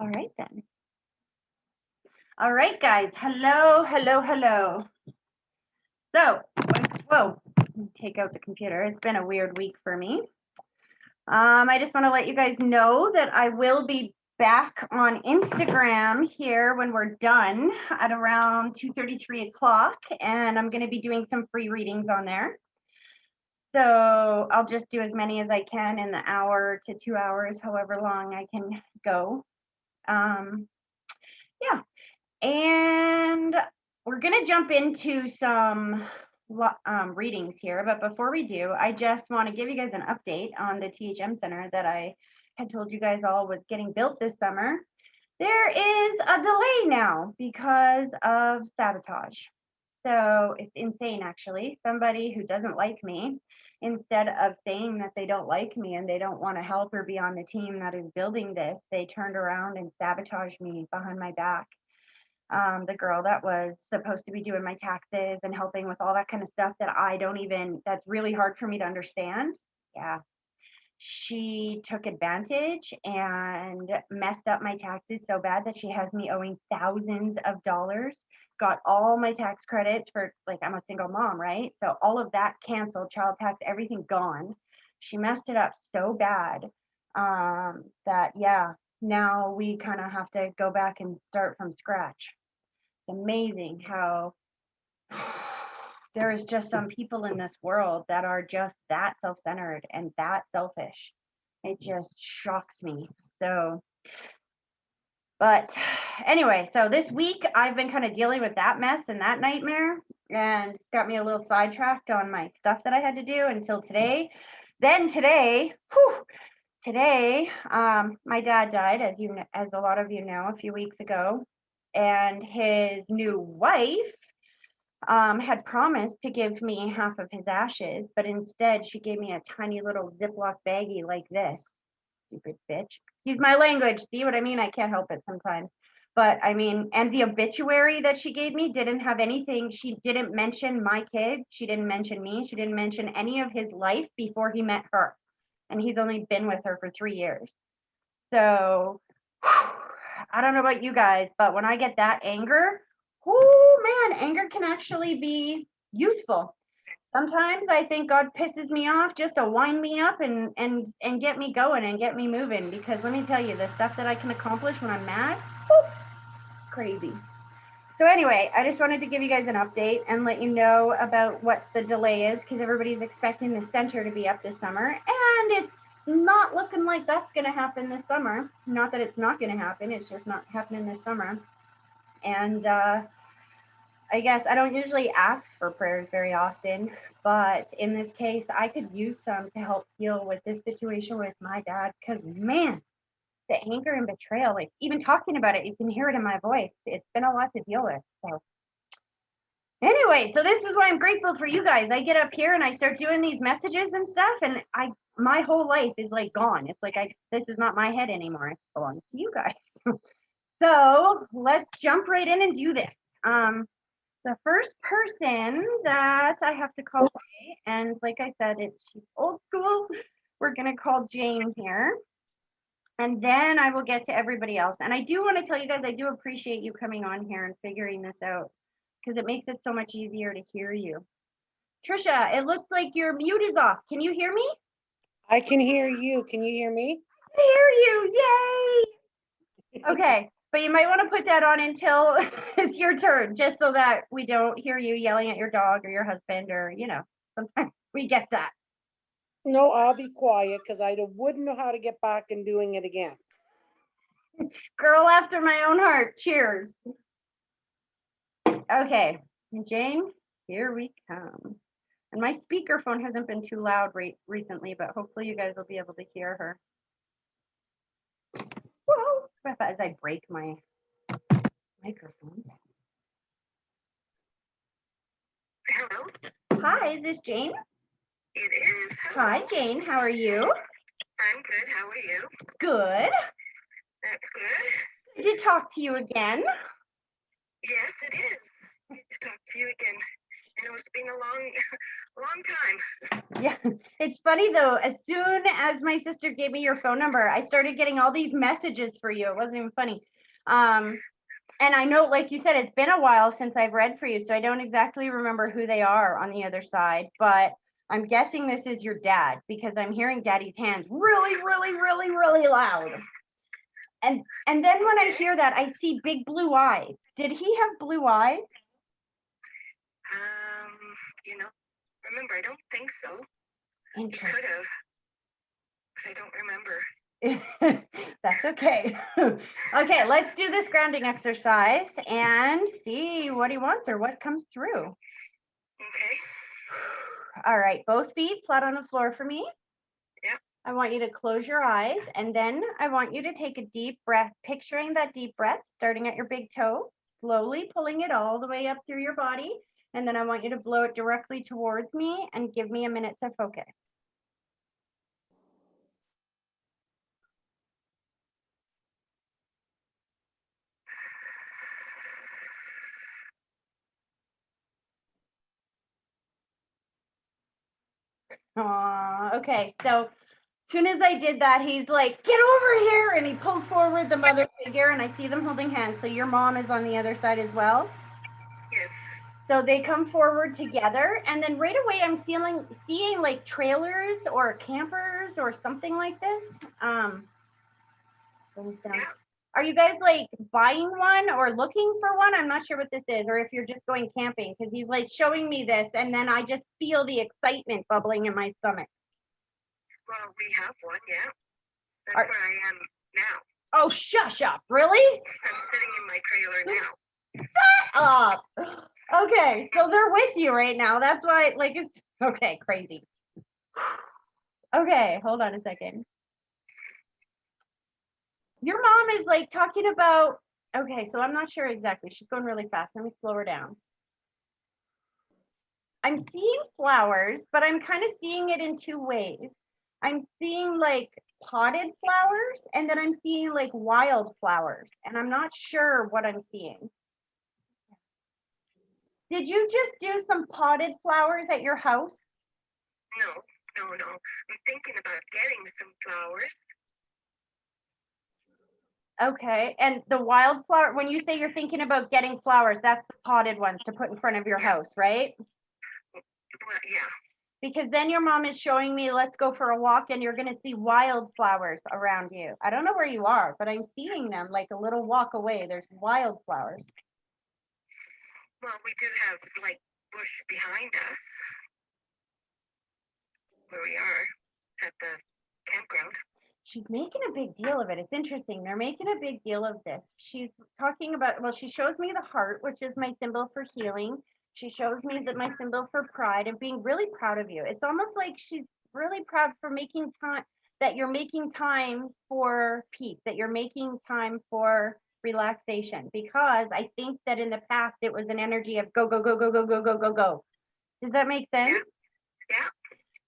All right then. All right, guys. Hello, hello, hello. So, whoa, take out the computer. It's been a weird week for me. I just want to let you guys know that I will be back on Instagram here when we're done at around 2:33 o'clock, and I'm going to be doing some free readings on there. So I'll just do as many as I can in the hour to 2 hours, however long I can go. Yeah, and we're going to jump into some readings here. But before we do, I just want to give you guys an update on the THM Center that I had told you guys all was getting built this summer. There is a delay now because of sabotage. So it's insane, actually. Somebody who doesn't like me, instead of saying that they don't like me and they don't want to help or be on the team that is building this, they turned around and sabotaged me behind my back. The girl that was supposed to be doing my taxes and helping with all that kind of stuff that's really hard for me to understand. Yeah. She took advantage and messed up my taxes so bad that she has me owing thousands of dollars. Got all my tax credits for, like, I'm a single mom, right? So all of that canceled, child tax, everything gone. She messed it up so bad that, yeah, now we kind of have to go back and start from scratch. It's amazing how there is just some people in this world that are just that self-centered and that selfish. It just shocks me. So, but anyway, so this week I've been kind of dealing with that mess and that nightmare, and it's got me a little sidetracked on my stuff that I had to do until today. Then today, my dad died, as a lot of you know, a few weeks ago, and his new wife had promised to give me half of his ashes, but instead she gave me a tiny little Ziploc baggie like this. Stupid bitch. Excuse my language. See what I mean? I can't help it sometimes. But I mean, and the obituary that she gave me didn't have anything. She didn't mention my kids. She didn't mention me. She didn't mention any of his life before he met her. And he's only been with her for 3 years. So I don't know about you guys, but when I get that anger, oh man, anger can actually be useful. Sometimes I think God pisses me off just to wind me up and get me going and get me moving, because let me tell you, the stuff that I can accomplish when I'm mad, crazy. So anyway, I just wanted to give you guys an update and let you know about what the delay is, because everybody's expecting the center to be up this summer, and it's not looking like that's going to happen this summer. Not that it's not going to happen, it's just not happening this summer. And I guess I don't usually ask for prayers very often, but in this case, I could use some to help heal with this situation with my dad, because man, the anger and betrayal, like even talking about it, you can hear it in my voice. It's been a lot to deal with. So anyway, so this is why I'm grateful for you guys. I get up here and I start doing these messages and stuff, and my whole life is like gone. It's like this is not my head anymore. It belongs to you guys. So let's jump right in and do this. The first person that I have to call today, and like I said, she's old school. We're gonna call Jane here, and then I will get to everybody else. And I do want to tell you guys, I do appreciate you coming on here and figuring this out, because it makes it so much easier to hear you. Trisha, it looks like your mute is off. Can you hear me? I can hear you. Can you hear me? I hear you. Yay! Okay. But you might want to put that on until it's your turn, just so that we don't hear you yelling at your dog or your husband, or, sometimes we get that. No, I'll be quiet because I wouldn't know how to get back and doing it again. Girl after my own heart. Cheers. Okay. Jane, here we come. And my speakerphone hasn't been too loud recently, but hopefully you guys will be able to hear her. Whoa, as I break my microphone. Hello. Hi, is this Jane? It is. Hi, Jane. How are you? I'm good. How are you? Good. That's good. Good to talk to you again. Yes, it is. Good to talk to you again. I know it's been a long time. Yeah, it's funny though, as soon as my sister gave me your phone number, I started getting all these messages for you. It wasn't even funny. And I know, like you said, it's been a while since I've read for you, so I don't exactly remember who they are on the other side, but I'm guessing this is your dad because I'm hearing daddy's hands really, really, really, really loud. And then when I hear that, I see big blue eyes. Did he have blue eyes? You know, remember, I don't think so. He Interesting. could have, but I don't remember. That's okay. Okay, let's do this grounding exercise and see what he wants or what comes through. Okay. All right, both feet flat on the floor for me. Yeah. I want you to close your eyes and then I want you to take a deep breath, picturing that deep breath starting at your big toe, slowly pulling it all the way up through your body. And then I want you to blow it directly towards me and give me a minute to focus. Okay, so as soon as I did that, he's like, get over here, and he pulls forward the mother figure, and I see them holding hands. So your mom is on the other side as well. Yes. So they come forward together, and then right away I'm seeing like trailers or campers or something like this. Yeah. Are you guys like buying one or looking for one? I'm not sure what this is, or if you're just going camping, because he's like showing me this, and then I just feel the excitement bubbling in my stomach. Well, we have one, yeah. That's where I am now. Oh, shush up. Really? I'm sitting in my trailer now. Shut up. Okay, so they're with you right now. That's why, like, it's okay, crazy. Okay, hold on a second. Your mom is like talking about, okay, so I'm not sure exactly. She's going really fast. Let me slow her down. I'm seeing flowers, but I'm kind of seeing it in two ways. I'm seeing like potted flowers, and then I'm seeing like wild flowers, and I'm not sure what I'm seeing. Did you just do some potted flowers at your house? No. I'm thinking about getting some flowers. Okay, and the wildflower, when you say you're thinking about getting flowers, that's the potted ones to put in front of your house, right? Well, yeah. Because then your mom is showing me, let's go for a walk and you're gonna see wildflowers around you. I don't know where you are, but I'm seeing them like a little walk away. There's wildflowers. Well, we do have like bush behind us where we are at the campground. She's making a big deal of it. It's interesting. They're making a big deal of this. She's talking about, well, she shows me the heart, which is my symbol for healing. She shows me that my symbol for pride and being really proud of you. It's almost like she's really proud for making time, that you're making time for peace, that you're making time for relaxation, because I think that in the past it was an energy of go, go, go, go, go, go, go, go, go. Does that make sense? Yeah.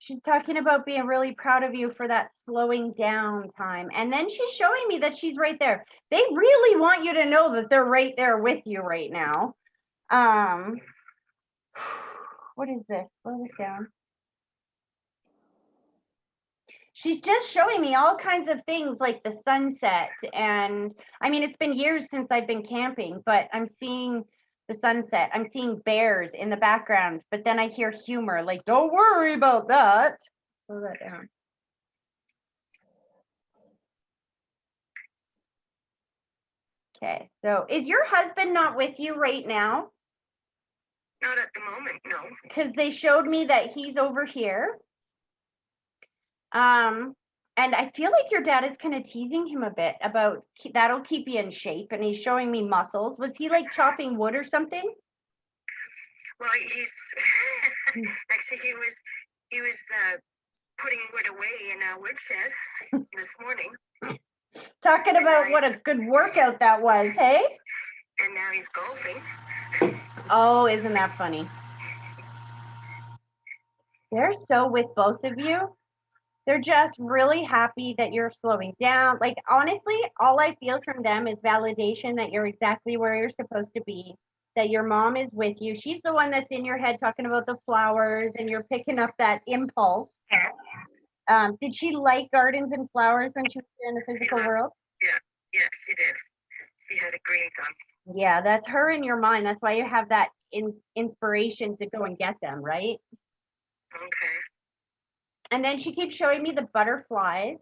She's talking about being really proud of you for that slowing down time. And then she's showing me that she's right there. They really want you to know that they're right there with you right now. What is this? Slow this down. She's just showing me all kinds of things like the sunset. And I mean, it's been years since I've been camping, but I'm seeing the sunset. I'm seeing bears in the background, but then I hear humor, like, don't worry about that. Slow that down. Okay, so is your husband not with you right now? Not at the moment, no. Because they showed me that he's over here. And I feel like your dad is kind of teasing him a bit about that'll keep you in shape, and he's showing me muscles. Was he like chopping wood or something? Well, he's actually he was putting wood away in a woodshed this morning. Talking about what a good workout that was, hey? And now he's golfing. Oh, isn't that funny? They're so with both of you. They're just really happy that you're slowing down. Like, honestly, all I feel from them is validation that you're exactly where you're supposed to be. that your mom is with you. She's the one that's in your head talking about the flowers and you're picking up that impulse. Did she like gardens and flowers when she was here in the physical world? Yeah, she did. She had a green thumb. Yeah, that's her in your mind. That's why you have that inspiration to go and get them, right? Okay. And then she keeps showing me the butterflies.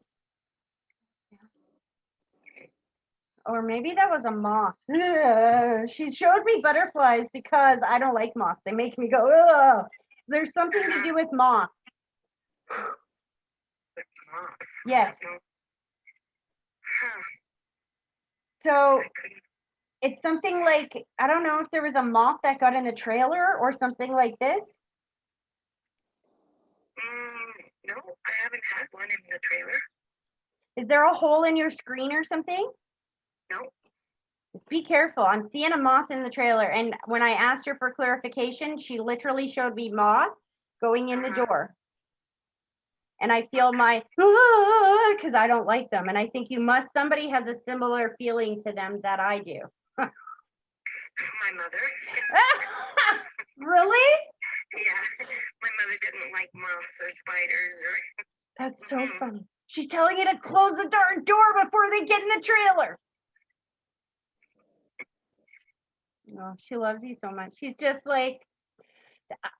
Or maybe that was a moth. Ugh. She showed me butterflies because I don't like moths. They make me go, ugh. There's something to do with moths. With moths. Yes. Huh. So it's something like, I don't know if there was a moth that got in the trailer or something like this. No, I haven't had one in the trailer. Is there a hole in your screen or something? No. Just be careful. I'm seeing a moth in the trailer. And when I asked her for clarification, she literally showed me moth going in the door. And I feel my, because I don't like them. And I think somebody has a similar feeling to them that I do. My mother. Really? Yeah, my mother didn't like moths or spiders or. That's so funny. She's telling you to close the darn door before they get in the trailer. No, she loves you so much. She's just like,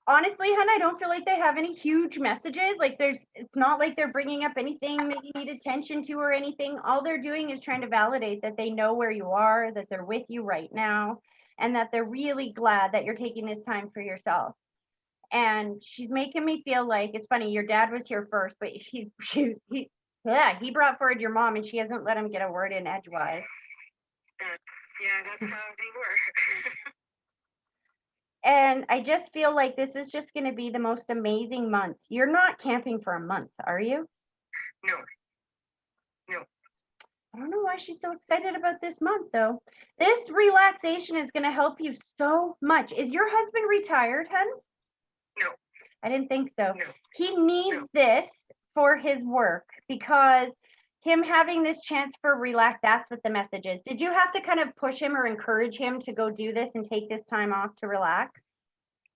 honestly, hon, I don't feel like they have any huge messages. Like it's not like they're bringing up anything that you need attention to or anything. All they're doing is trying to validate that they know where you are, that they're with you right now, and that they're really glad that you're taking this time for yourself. And she's making me feel like, it's funny, your dad was here first, but he brought forward your mom and she hasn't let him get a word in edgewise. That's how they were. And I just feel like this is just going to be the most amazing month. You're not camping for a month, are you? No. I don't know why she's so excited about this month, though. This relaxation is going to help you so much. Is your husband retired, hun? No. I didn't think so. No. He needs this for his work because him having this chance for relax, that's what the message is. Did you have to kind of push him or encourage him to go do this and take this time off to relax?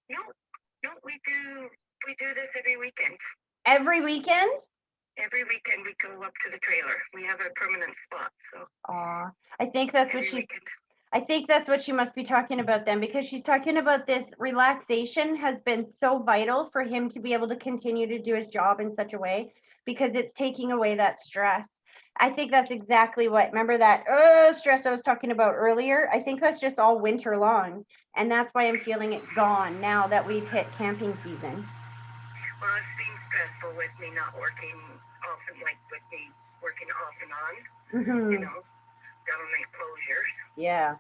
No, we do this every weekend. Every weekend? Every weekend we go up to the trailer. We have a permanent spot, so. I think that's what I think that's what she must be talking about then, because she's talking about this relaxation has been so vital for him to be able to continue to do his job in such a way, because it's taking away that stress. I think that's exactly what, remember that stress I was talking about earlier? I think that's just all winter long. And that's why I'm feeling it gone now that we've hit camping season. Well, it's been stressful with me not working often, like with me working off and on, you know, government closures. Yeah.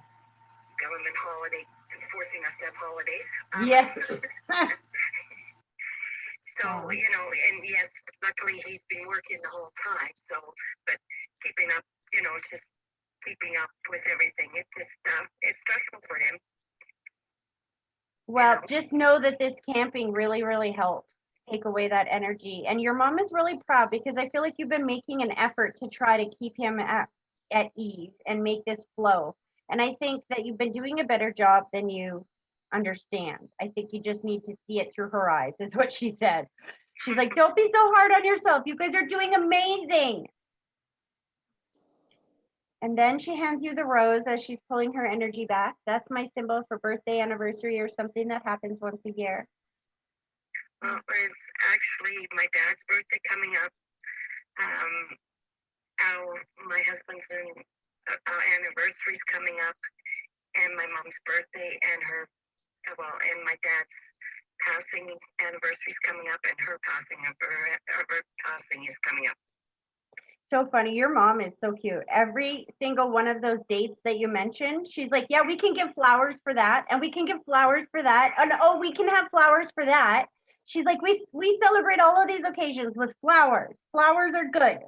Government holiday, forcing us to have holidays. Yes. So, you know, and yes, luckily he's been working the whole time. So, but keeping up, you know, just keeping up with everything. It's just, it's stressful for him. Well, just know that this camping really, really helps take away that energy. And your mom is really proud because I feel like you've been making an effort to try to keep him at ease and make this flow. And I think that you've been doing a better job than you understand. I think you just need to see it through her eyes, is what she said. She's like, don't be so hard on yourself. You guys are doing amazing. And then she hands you the rose as she's pulling her energy back. That's my symbol for birthday, anniversary, or something that happens once a year. Well, it's actually my dad's birthday coming up. My husband's anniversary's coming up, and my mom's birthday and and my dad's passing anniversary's coming up, and her passing is coming up. So funny. Your mom is so cute. Every single one of those dates that you mentioned, she's like, yeah, we can give flowers for that. And we can give flowers for that. And oh, we can have flowers for that. She's like, we celebrate all of these occasions with flowers. Flowers are good.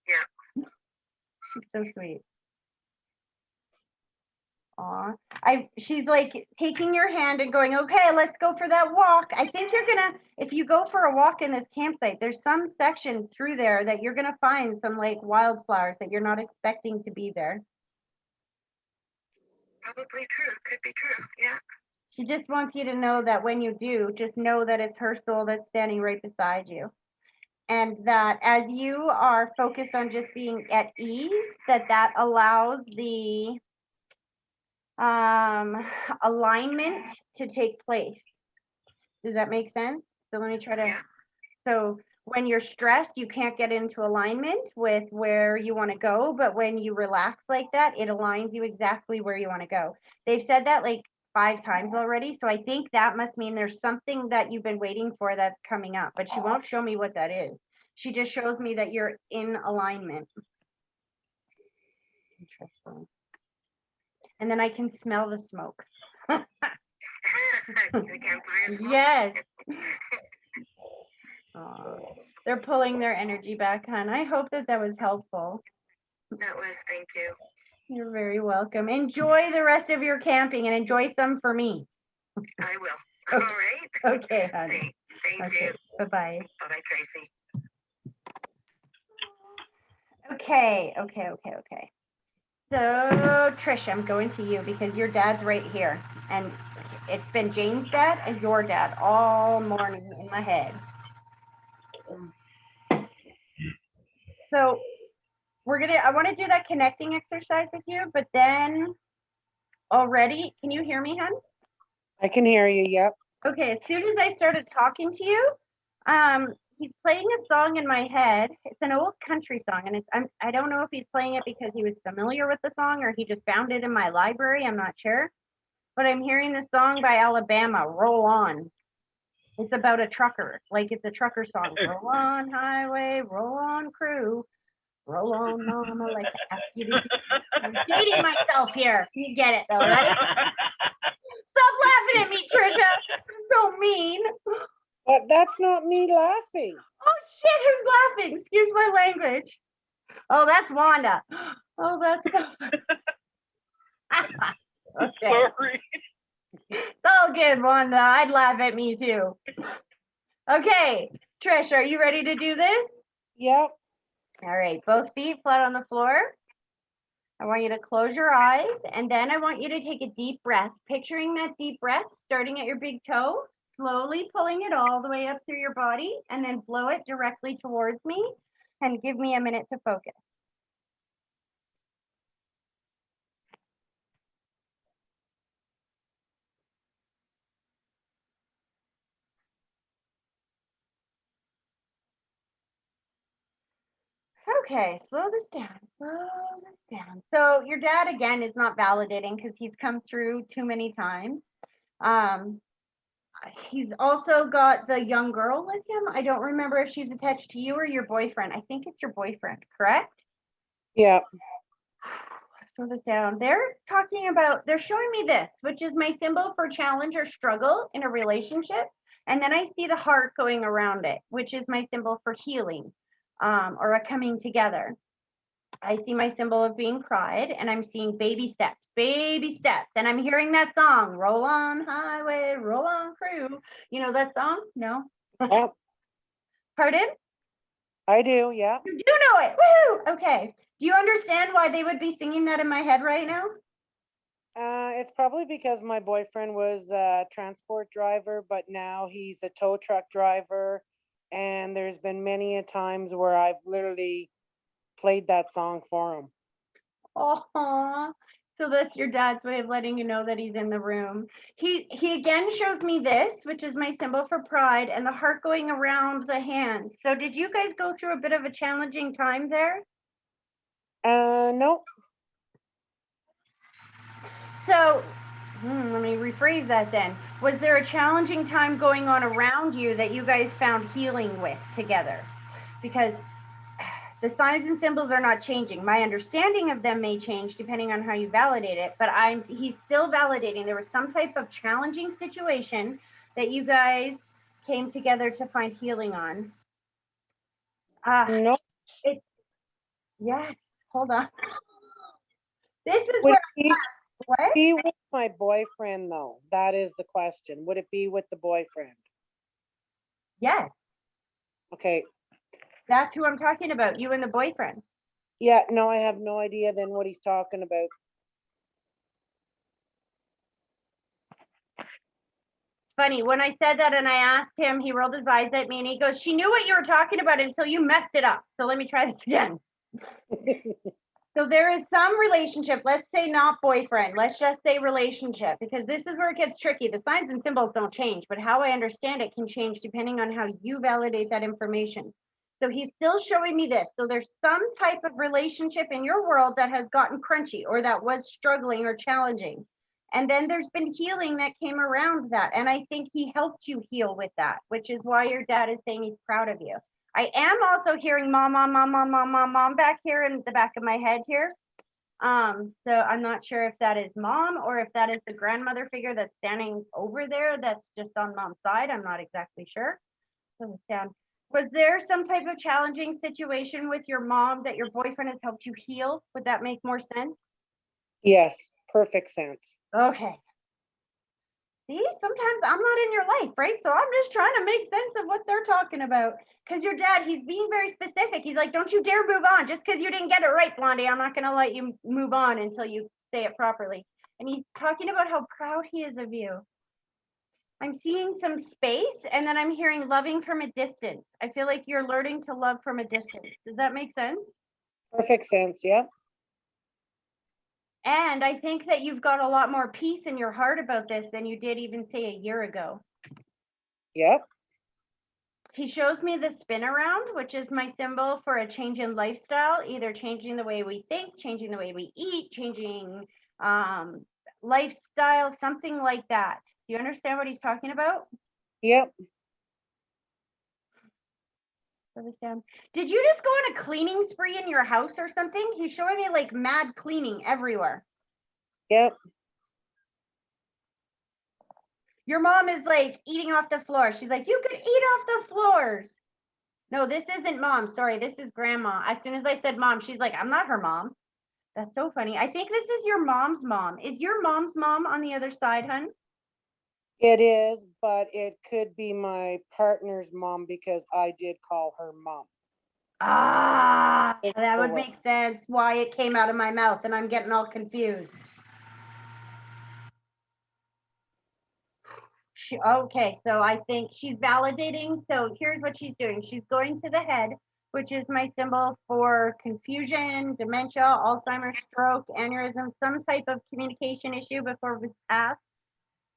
Yeah. She's so sweet. Aw. She's like taking your hand and going, okay, let's go for that walk. I think you're gonna, if you go for a walk in this campsite, there's some section through there that you're gonna find some like wildflowers that you're not expecting to be there. probably true. Could be true. Yeah. She just wants you to know that when you do, just know that it's her soul that's standing right beside you. And that as you are focused on just being at ease, that allows the alignment to take place. Does that make sense? So let me try to, Yeah. so when you're stressed, you can't get into alignment with where you want to go, but when you relax like that, it aligns you exactly where you want to go. They've said that like 5 times already, so I think that must mean there's something that you've been waiting for that's coming up, but she won't show me what that is. She just shows me that you're in alignment. Interesting. And then I can smell the smoke. The campfire smoke. Yes. They're pulling their energy back, hon. I hope that was helpful. That was, thank you. You're very welcome. Enjoy the rest of your camping and enjoy some for me. I will. Okay. All right. Okay, honey. Thank Okay. you. Bye-bye. Bye-bye, Tracy. Okay. So, Trish, I'm going to you because your dad's right here. And it's been Jane's dad and your dad all morning in my head. So, I want to do that connecting exercise with you, but then already, can you hear me, hon? I can hear you, yep. Okay, as soon as I started talking to you, he's playing a song in my head. It's an old country song, and I don't know if he's playing it because he was familiar with the song or he just found it in my library. I'm not sure, but I'm hearing the song by Alabama, "Roll On." It's about a trucker, like it's a trucker song. Roll on, highway, roll on, crew, roll on, mama, like I ask you to do. I'm dating myself here. You get it though, right? Stop laughing at me, Trisha. You're so mean. But that's not me laughing. Oh shit, who's laughing? Excuse my language. Oh, that's Wanda. Oh, that's so okay. Sorry. It's all good, Wanda. I'd laugh at me too. Okay, Trish, are you ready to do this? Yep. All right, both feet flat on the floor. I want you to close your eyes, and then I want you to take a deep breath, picturing that deep breath starting at your big toe, slowly pulling it all the way up through your body, and then blow it directly towards me, and give me a minute to focus. Okay, slow this down, slow this down. So your dad, again, is not validating because he's come through too many times. He's also got the young girl with him. I don't remember if she's attached to you or your boyfriend. I think it's your boyfriend, correct? Yep. Slow this down. They're showing me this, which is my symbol for challenge or struggle in a relationship. And then I see the heart going around it, which is my symbol for healing, or a coming together. I see my symbol of being pride, and I'm seeing baby steps, and I'm hearing that song, roll on highway, roll on crew. You know that song? No? Yep. Pardon? I do, yeah. You do know it. Woohoo! Okay. Do you understand why they would be singing that in my head right now? It's probably because my boyfriend was a transport driver, but now he's a tow truck driver. And there's been many a times where I've literally played that song for him. Oh, so that's your dad's way of letting you know that he's in the room. He again shows me this, which is my symbol for pride, and the heart going around the hands. So did you guys go through a bit of a challenging time there? No. So let me rephrase that then. Was there a challenging time going on around you that you guys found healing with together? Because the signs and symbols are not changing. My understanding of them may change depending on how you validate it, but he's still validating there was some type of challenging situation that you guys came together to find healing on. No. Yes, hold on. This is Would where it what? be with my boyfriend though? That is the question. Would it be with the boyfriend? Yes, Okay. that's who I'm talking about, you and the boyfriend. Yeah, no, I have no idea then what he's talking about. funny. When I said that and I asked him, he rolled his eyes at me and he goes, she knew what you were talking about until you messed it up. So let me try this again. So there is some relationship, let's say not boyfriend, let's just say relationship, because this is where it gets tricky. The signs and symbols don't change, but how I understand it can change depending on how you validate that information. So he's still showing me this. So there's some type of relationship in your world that has gotten crunchy or that was struggling or challenging. And then there's been healing that came around that. And I think he helped you heal with that, which is why your dad is saying he's proud of you. I am also hearing mom, mom, mom, mom, mom, mom, mom back here in the back of my head here. So I'm not sure if that is mom or if that is the grandmother figure that's standing over there that's just on mom's side. I'm not exactly sure. So down. Was there some type of challenging situation with your mom that your boyfriend has helped you heal? Would that make more sense? Yes, perfect sense. Okay. See, sometimes I'm not in your life, right? So I'm just trying to make sense of what they're talking about. Because your dad, he's being very specific. He's like, don't you dare move on. Just because you didn't get it right, Blondie, I'm not going to let you move on until you say it properly. And he's talking about how proud he is of you. I'm seeing some space and then I'm hearing loving from a distance. I feel like you're learning to love from a distance. Does that make sense? Perfect sense, yeah. And I think that you've got a lot more peace in your heart about this than you did even say a year ago. Yep. He shows me the spin around, which is my symbol for a change in lifestyle, either changing the way we think, changing the way we eat, changing lifestyle, something like that. Do you understand what he's talking about? Yep. This down. Did you just go on a cleaning spree in your house or something? He's showing me like mad cleaning everywhere. Yep. Your mom is like eating off the floor. She's like, you could eat off the floors. No, this isn't mom. Sorry, this is grandma. As soon as I said mom, she's like, I'm not her mom. That's so funny. I think this is your mom's mom. Is your mom's mom on the other side, hun? It is, but it could be my partner's mom because I did call her mom. Ah, It's that would for- make sense why it came out of my mouth and I'm getting all confused. Okay, so I think she's validating. So here's what she's doing. She's going to the head, which is my symbol for confusion, dementia, Alzheimer's, stroke, aneurysm, some type of communication issue before we pass.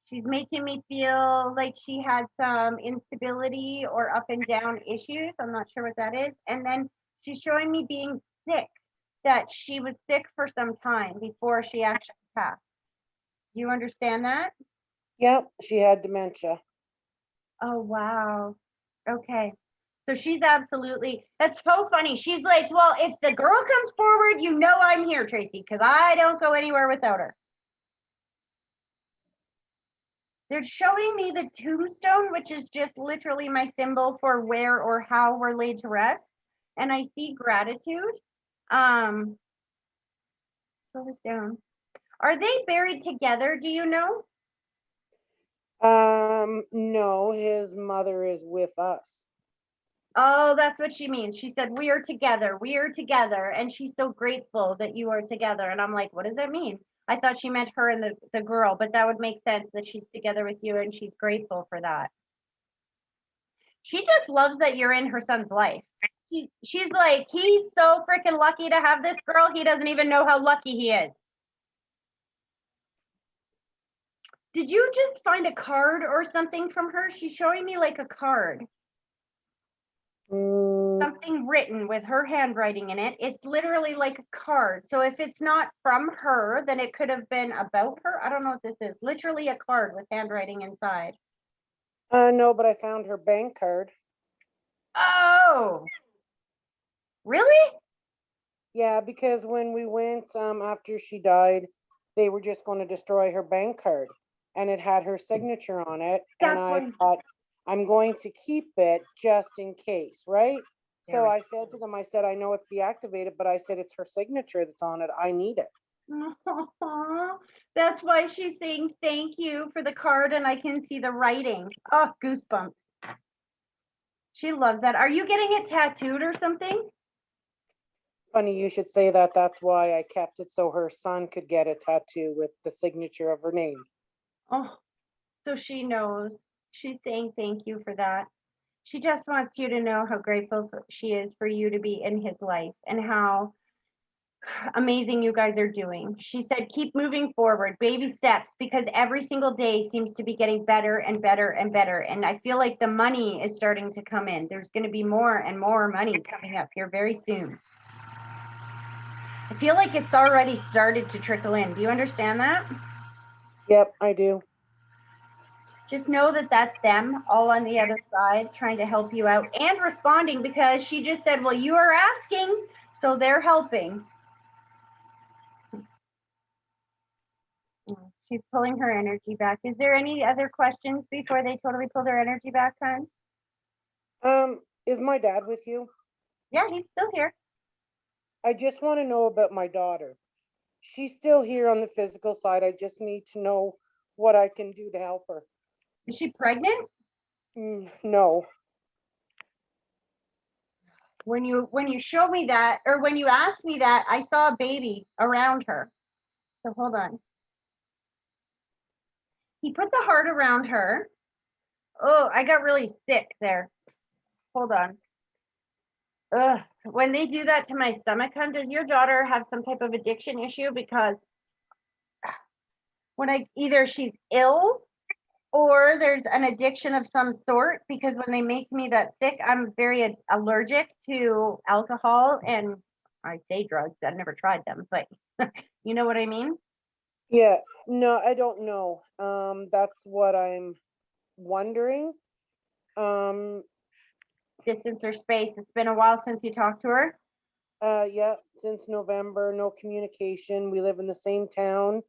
She's making me feel like she had some instability or up and down issues. I'm not sure what that is. And then she's showing me being sick, that she was sick for some time before she actually passed. Do you understand that? Yep, she had dementia. Oh, wow. Okay. So she's absolutely, that's so funny. She's like, well, if the girl comes forward, you know I'm here, Tracy, because I don't go anywhere without her. They're showing me the tombstone, which is just literally my symbol for where or how we're laid to rest. And I see gratitude. Slow this down. Are they buried together? Do you know? No, his mother is with us. Oh, that's what she means. She said, we are together. We are together. And she's so grateful that you are together. And I'm like, what does that mean? I thought she meant her and the girl, but that would make sense that she's together with you and she's grateful for that. She just loves that you're in her son's life. She's like, he's so freaking lucky to have this girl. He doesn't even know how lucky he is. Did you just find a card or something from her? She's showing me like a card. Something written with her handwriting in it. It's literally like a card. So if it's not from her, then it could have been about her. I don't know what this is. Literally a card with handwriting inside. No, but I found her bank card. Oh, really? Yeah, because when we went after she died, they were just going to destroy her bank card, and it had her signature on it. And I thought, I'm going to keep it just in case, right? So I said to them, I said, I know it's deactivated, but I said, it's her signature that's on it. I need it. That's why she's saying thank you for the card, and I can see the writing. Oh, goosebumps. She loves that. Are you getting it tattooed or something? Funny you should say that. That's why I kept it so her son could get a tattoo with the signature of her name. Oh, so she knows. She's saying thank you for that. She just wants you to know how grateful she is for you to be in his life and how amazing you guys are doing. She said, keep moving forward, baby steps, because every single day seems to be getting better and better and better. And I feel like the money is starting to come in. There's going to be more and more money coming up here very soon. I feel like it's already started to trickle in. Do you understand that? Yep, I do. Just know that that's them all on the other side trying to help you out and responding, because she just said, well, you are asking, so they're helping. She's pulling her energy back. Is there any other questions before they totally pull their energy back, hon? Is my dad with you? Yeah, he's still here. I just want to know about my daughter. She's still here on the physical side. I just need to know what I can do to help her. Is she pregnant? No. When you showed me that, or when you asked me that, I saw a baby around her. So hold on. He put the heart around her. Oh, I got really sick there. Hold on. Ugh. When they do that to my stomach, hon, does your daughter have some type of addiction issue? Because when either she's ill or there's an addiction of some sort, because when they make me that sick, I'm very allergic to alcohol, and I say drugs. I've never tried them, but you know what I mean? Yeah, no, I don't know. That's what I'm wondering. Distance or space. It's been a while since you talked to her. Yeah, since November, no communication. We live in the same town.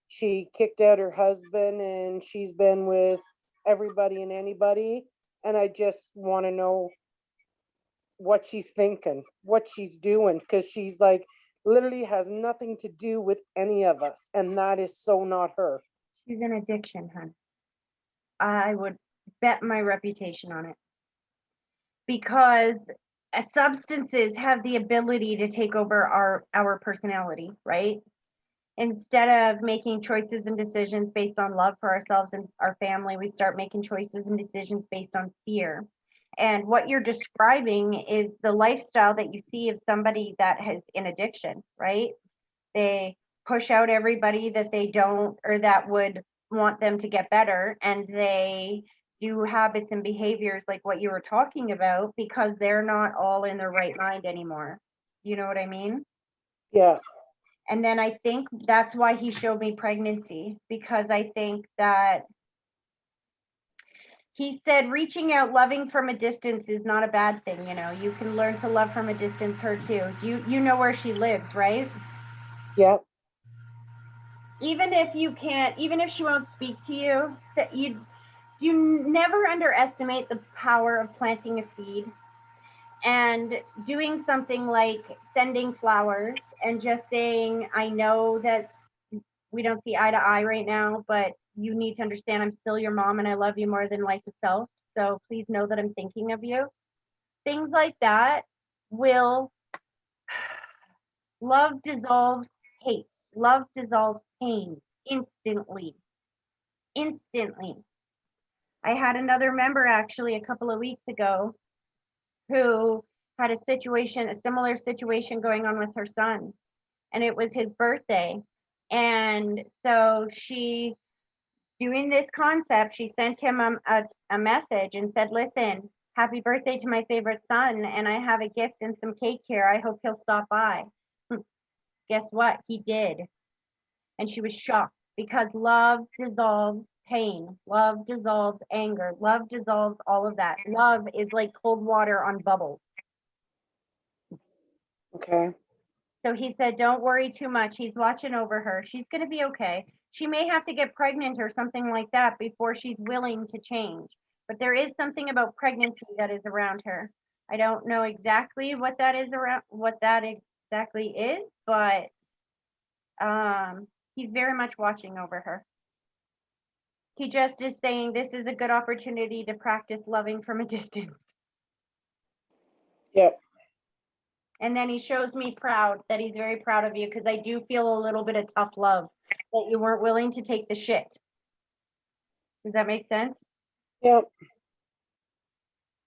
She kicked out her husband and she's been with everybody and anybody. And I just want to know what she's thinking, what she's doing, because she's like literally has nothing to do with any of us. And that is so not her. She's in addiction, hon. I would bet my reputation on it. Because substances have the ability to take over our personality, right? Instead of making choices and decisions based on love for ourselves and our family, we start making choices and decisions based on fear. And what you're describing is the lifestyle that you see of somebody that has an addiction, right? They push out everybody that they don't, or that would want them to get better, and they do habits and behaviors like what you were talking about because they're not all in their right mind anymore. Do you know what I mean? Yeah. And then I think that's why he showed me pregnancy, because I think that he said reaching out, loving from a distance is not a bad thing. You know, you can learn to love from a distance her too. You know where she lives, right? Yeah. Even if you can't, even if she won't speak to you, you never underestimate the power of planting a seed and doing something like sending flowers and just saying, I know that we don't see eye to eye right now, but you need to understand I'm still your mom and I love you more than life itself. So please know that I'm thinking of you. Things like that will, love dissolves hate. Love dissolves pain instantly. Instantly. I had another member actually a couple of weeks ago who had a similar situation going on with her son, and it was his birthday. And so she, doing this concept, she sent him a message and said, listen, happy birthday to my favorite son, and I have a gift and some cake here. I hope he'll stop by. Guess what? He did. And she was shocked, because love dissolves pain. Love dissolves anger. Love dissolves all of that. Love is like cold water on bubbles. Okay. So he said, don't worry too much. He's watching over her. She's going to be okay. She may have to get pregnant or something like that before she's willing to change. But there is something about pregnancy that is around her. I don't know exactly what that is around, what that exactly is, but he's very much watching over her. He just is saying this is a good opportunity to practice loving from a distance. Yep. And then he shows me proud, that he's very proud of you, because I do feel a little bit of tough love, that you weren't willing to take the shit. Does that make sense? Yep.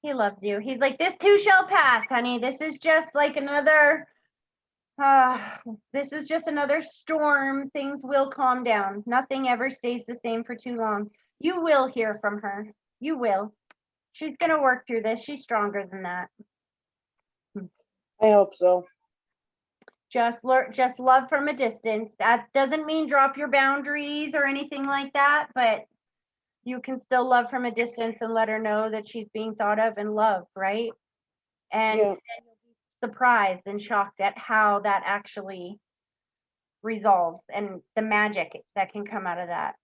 He loves you. He's like, this too shall pass, honey. This is just like another, this is just another storm. Things will calm down. Nothing ever stays the same for too long. You will hear from her. You will. She's going to work through this. She's stronger than that. I hope so. Just love from a distance. That doesn't mean drop your boundaries or anything like that, but you can still love from a distance and let her know that she's being thought of and loved, right? And Yeah. then you'll be surprised and shocked at how that actually resolves and the magic that can come out of that.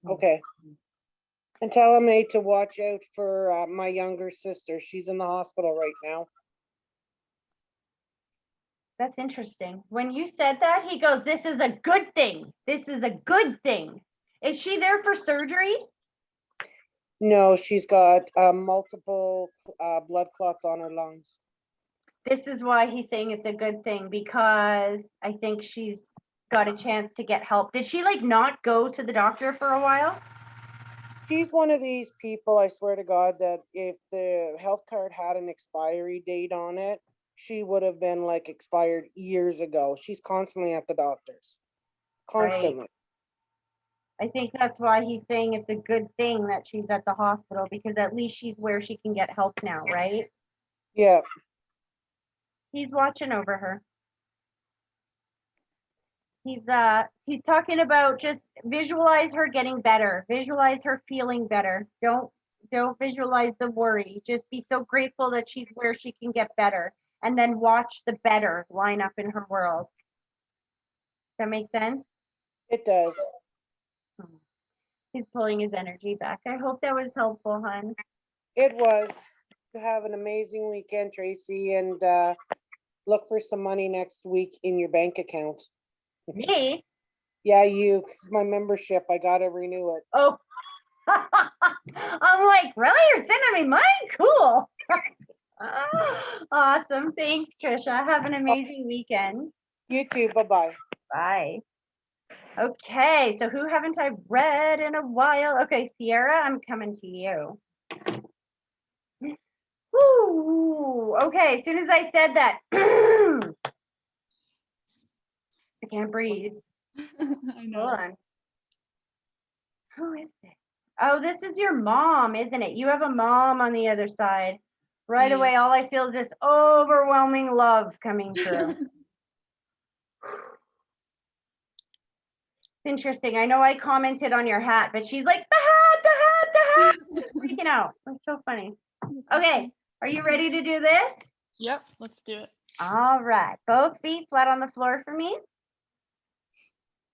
Okay. And tell him to watch out for my younger sister. She's in the hospital right now. That's interesting. When you said that, he goes, this is a good thing. This is a good thing. Is she there for surgery? No, she's got multiple blood clots on her lungs. This is why he's saying it's a good thing, because I think she's got a chance to get help. Did she like not go to the doctor for a while? She's one of these people, I swear to God, that if the health card had an expiry date on it, she would have been like expired years ago. She's constantly at the doctor's. Constantly. I think that's why he's saying it's a good thing that she's at the hospital, because at least she's where she can get help now, right? Yeah. He's watching over her. He's talking about just visualize her getting better, visualize her feeling better. Don't visualize the worry. Just be so grateful that she's where she can get better, and then watch the better line up in her world. Does that make sense? It does. He's pulling his energy back. I hope that was helpful, hon. It was. To have an amazing weekend, Tracy, and look for some money next week in your bank account. Me? Yeah, you, because my membership, I gotta renew it. Oh, I'm like, really? You're sending me money? Cool. Awesome. Thanks, Trisha. Have an amazing weekend. You too. Bye-bye. Bye. Okay, so who haven't I read in a while? Okay, Sierra, I'm coming to you. Woo, okay, as soon as I said that, I can't breathe. I know. Hold on. Who is this? Oh, this is your mom, isn't it? You have a mom on the other side. Right Yeah. away, all I feel is this overwhelming love coming through. It's interesting. I know I commented on your hat, but she's like, the hat, the hat, the hat. She's freaking out. It's so funny. Okay, are you ready to do this? Yep, let's do it. All right, both feet flat on the floor for me.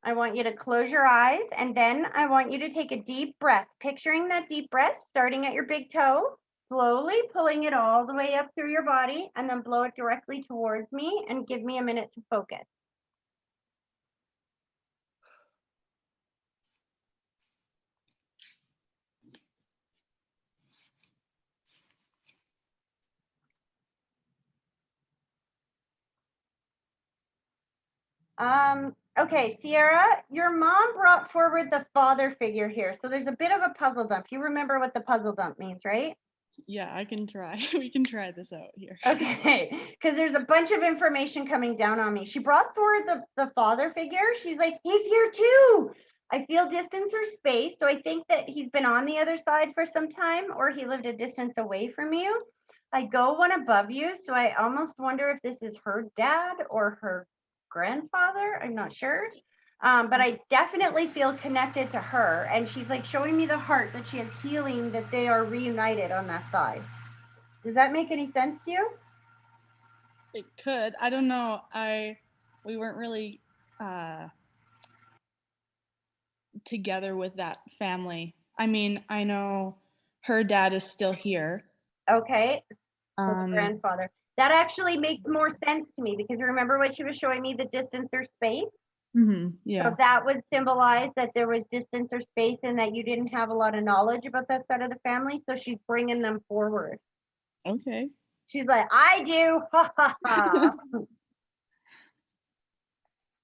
I want you to close your eyes, and then I want you to take a deep breath, picturing that deep breath starting at your big toe, slowly pulling it all the way up through your body, and then blow it directly towards me and give me a minute to focus. Okay, Sierra, your mom brought forward the father figure here. So there's a bit of a puzzle dump. You remember what the puzzle dump means, right? Yeah, I can try. We can try this out here. Okay, because there's a bunch of information coming down on me. She brought forward the father figure. She's like, he's here too. I feel distance or space. So I think that he's been on the other side for some time, or he lived a distance away from you. I go one above you. So I almost wonder if this is her dad or her grandfather. I'm not sure. But I definitely feel connected to her. And she's like showing me the heart that she has healing, that they are reunited on that side. Does that make any sense to you? It could. I don't know. We weren't really together with that family. I mean, I know her dad is still here. Okay, so the grandfather. That actually makes more sense to me, because remember what she was showing me, the distance or space? Yeah. So that would symbolize that there was distance or space and that you didn't have a lot of knowledge about that side of the family. So she's bringing them forward. Okay. She's like, I do. Ha ha ha.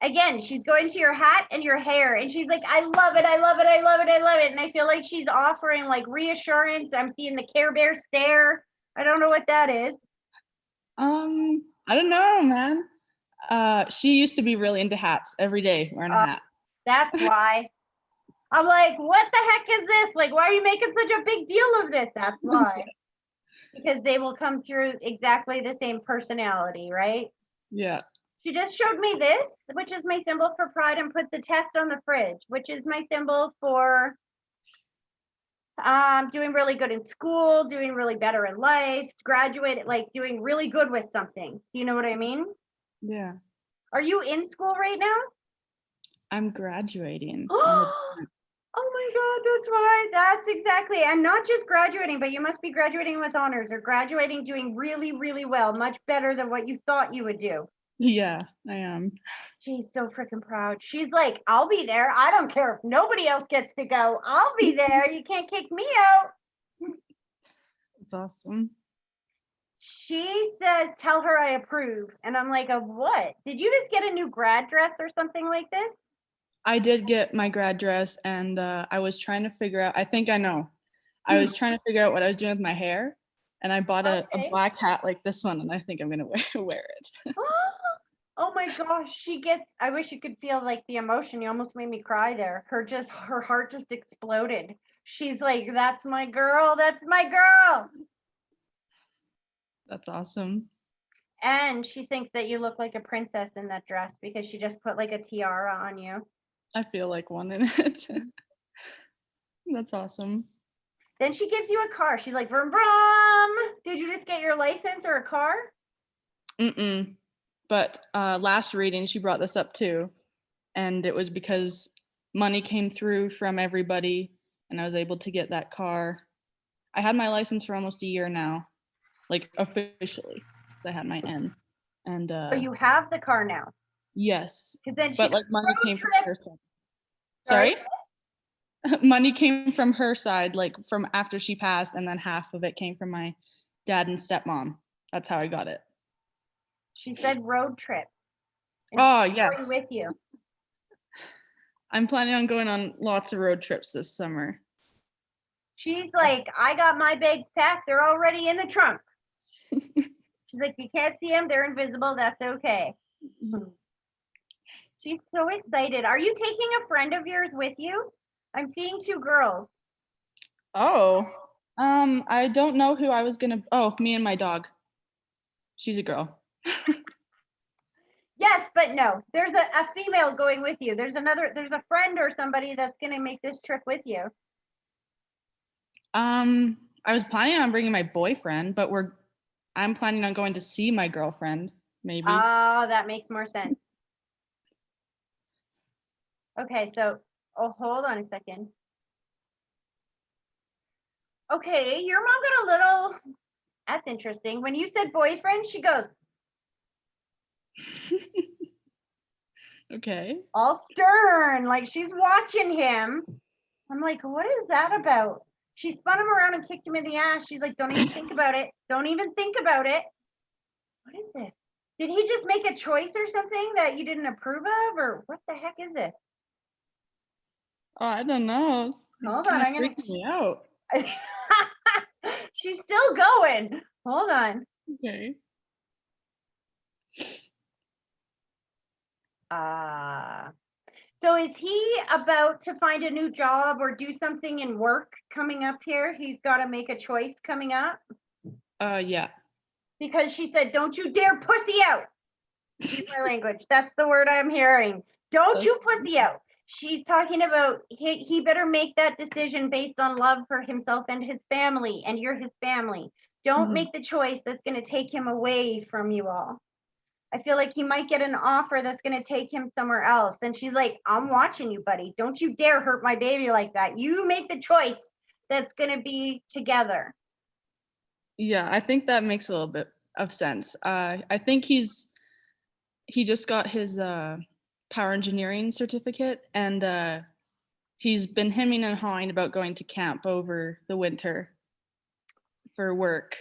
again, she's going to your hat and your hair, and she's like, I love it, I love it, I love it, I love it. And I feel like she's offering like reassurance. I'm seeing the Care Bear stare. I don't know what that is. I don't know, man. She used to be really into hats every day, wearing a hat. That's why. I'm like, what the heck is this? Like, why are you making such a big deal of this? That's why. Because they will come through exactly the same personality, right? Yeah. She just showed me this, which is my symbol for pride, and put the test on the fridge, which is my symbol for doing really good in school, doing really better in life, graduated, like doing really good with something. Do you know what I mean? Yeah. Are you in school right now? I'm graduating. Oh my God, that's why. That's exactly. And not just graduating, but you must be graduating with honors or graduating doing really, really well, much better than what you thought you would do. Yeah, I am. She's so freaking proud. She's like, I'll be there. I don't care if nobody else gets to go. I'll be there. You can't kick me out. It's awesome. She says, tell her I approve. And I'm like, of what? Did you just get a new grad dress or something like this? I did get my grad dress, and I was trying to figure out, I think I know. I was trying to figure out what I was doing with my hair, and I bought a Okay. black hat like this one, and I think I'm gonna wear it. Oh my gosh, she gets, I wish you could feel like the emotion. You almost made me cry there. Her heart just exploded. She's like, that's my girl. That's my girl. That's awesome. And she thinks that you look like a princess in that dress because she just put like a tiara on you. I feel like one in it. That's awesome. Then she gives you a car. She's like, vroom, vroom. Did you just get your license or a car? Mm-mm. But last reading, she brought this up too. And it was because money came through from everybody, and I was able to get that car. I had my license for almost a year now, like officially, because I had my N. And So you have the car now. yes, Because then she but like goes, money road came from trip. her side. Sorry? Money came from her side, like from after she passed, and then half of it came from my dad and stepmom. That's how I got it. She said road trip. And Oh, she's yes. going with you. I'm planning on going on lots of road trips this summer. She's like, I got my bags packed. They're already in the trunk. She's like, you can't see them. They're invisible. That's okay. She's so excited. Are you taking a friend of yours with you? I'm seeing two girls. Oh, I don't know who I was gonna. Oh, me and my dog. She's a girl. Yes, but no. There's a female going with you. There's a friend or somebody that's going to make this trip with you. I was planning on bringing my boyfriend, but I'm planning on going to see my girlfriend, maybe. Oh, that makes more sense. Okay, so, oh, hold on a second. Okay, your mom got a little, that's interesting. When you said boyfriend, she goes, Okay. all stern, like she's watching him. I'm like, what is that about? She spun him around and kicked him in the ass. She's like, don't even think about it. Don't even think about it. What is this? Did he just make a choice or something that you didn't approve of? Or what the heck is this? Oh, I don't know. It's Hold kind on, of I'm gonna. freaking me out. She's still going. Hold on. Okay. So is he about to find a new job or do something in work coming up here? He's got to make a choice coming up Yeah. because she said, "Don't you dare pussy out." Excuse my language. That's the word I'm hearing. Don't you pussy out. She's talking about he better make that decision based on love for himself and his family, and you're his family. Don't make the choice that's going to take him away from you all. I feel like he might get an offer that's going to take him somewhere else. And she's like, I'm watching you, buddy. Don't you dare hurt my baby like that. You make the choice that's going to be together. Yeah, I think that makes a little bit of sense. I think he just got his power engineering certificate, and he's been hemming and hawing about going to camp over the winter for work.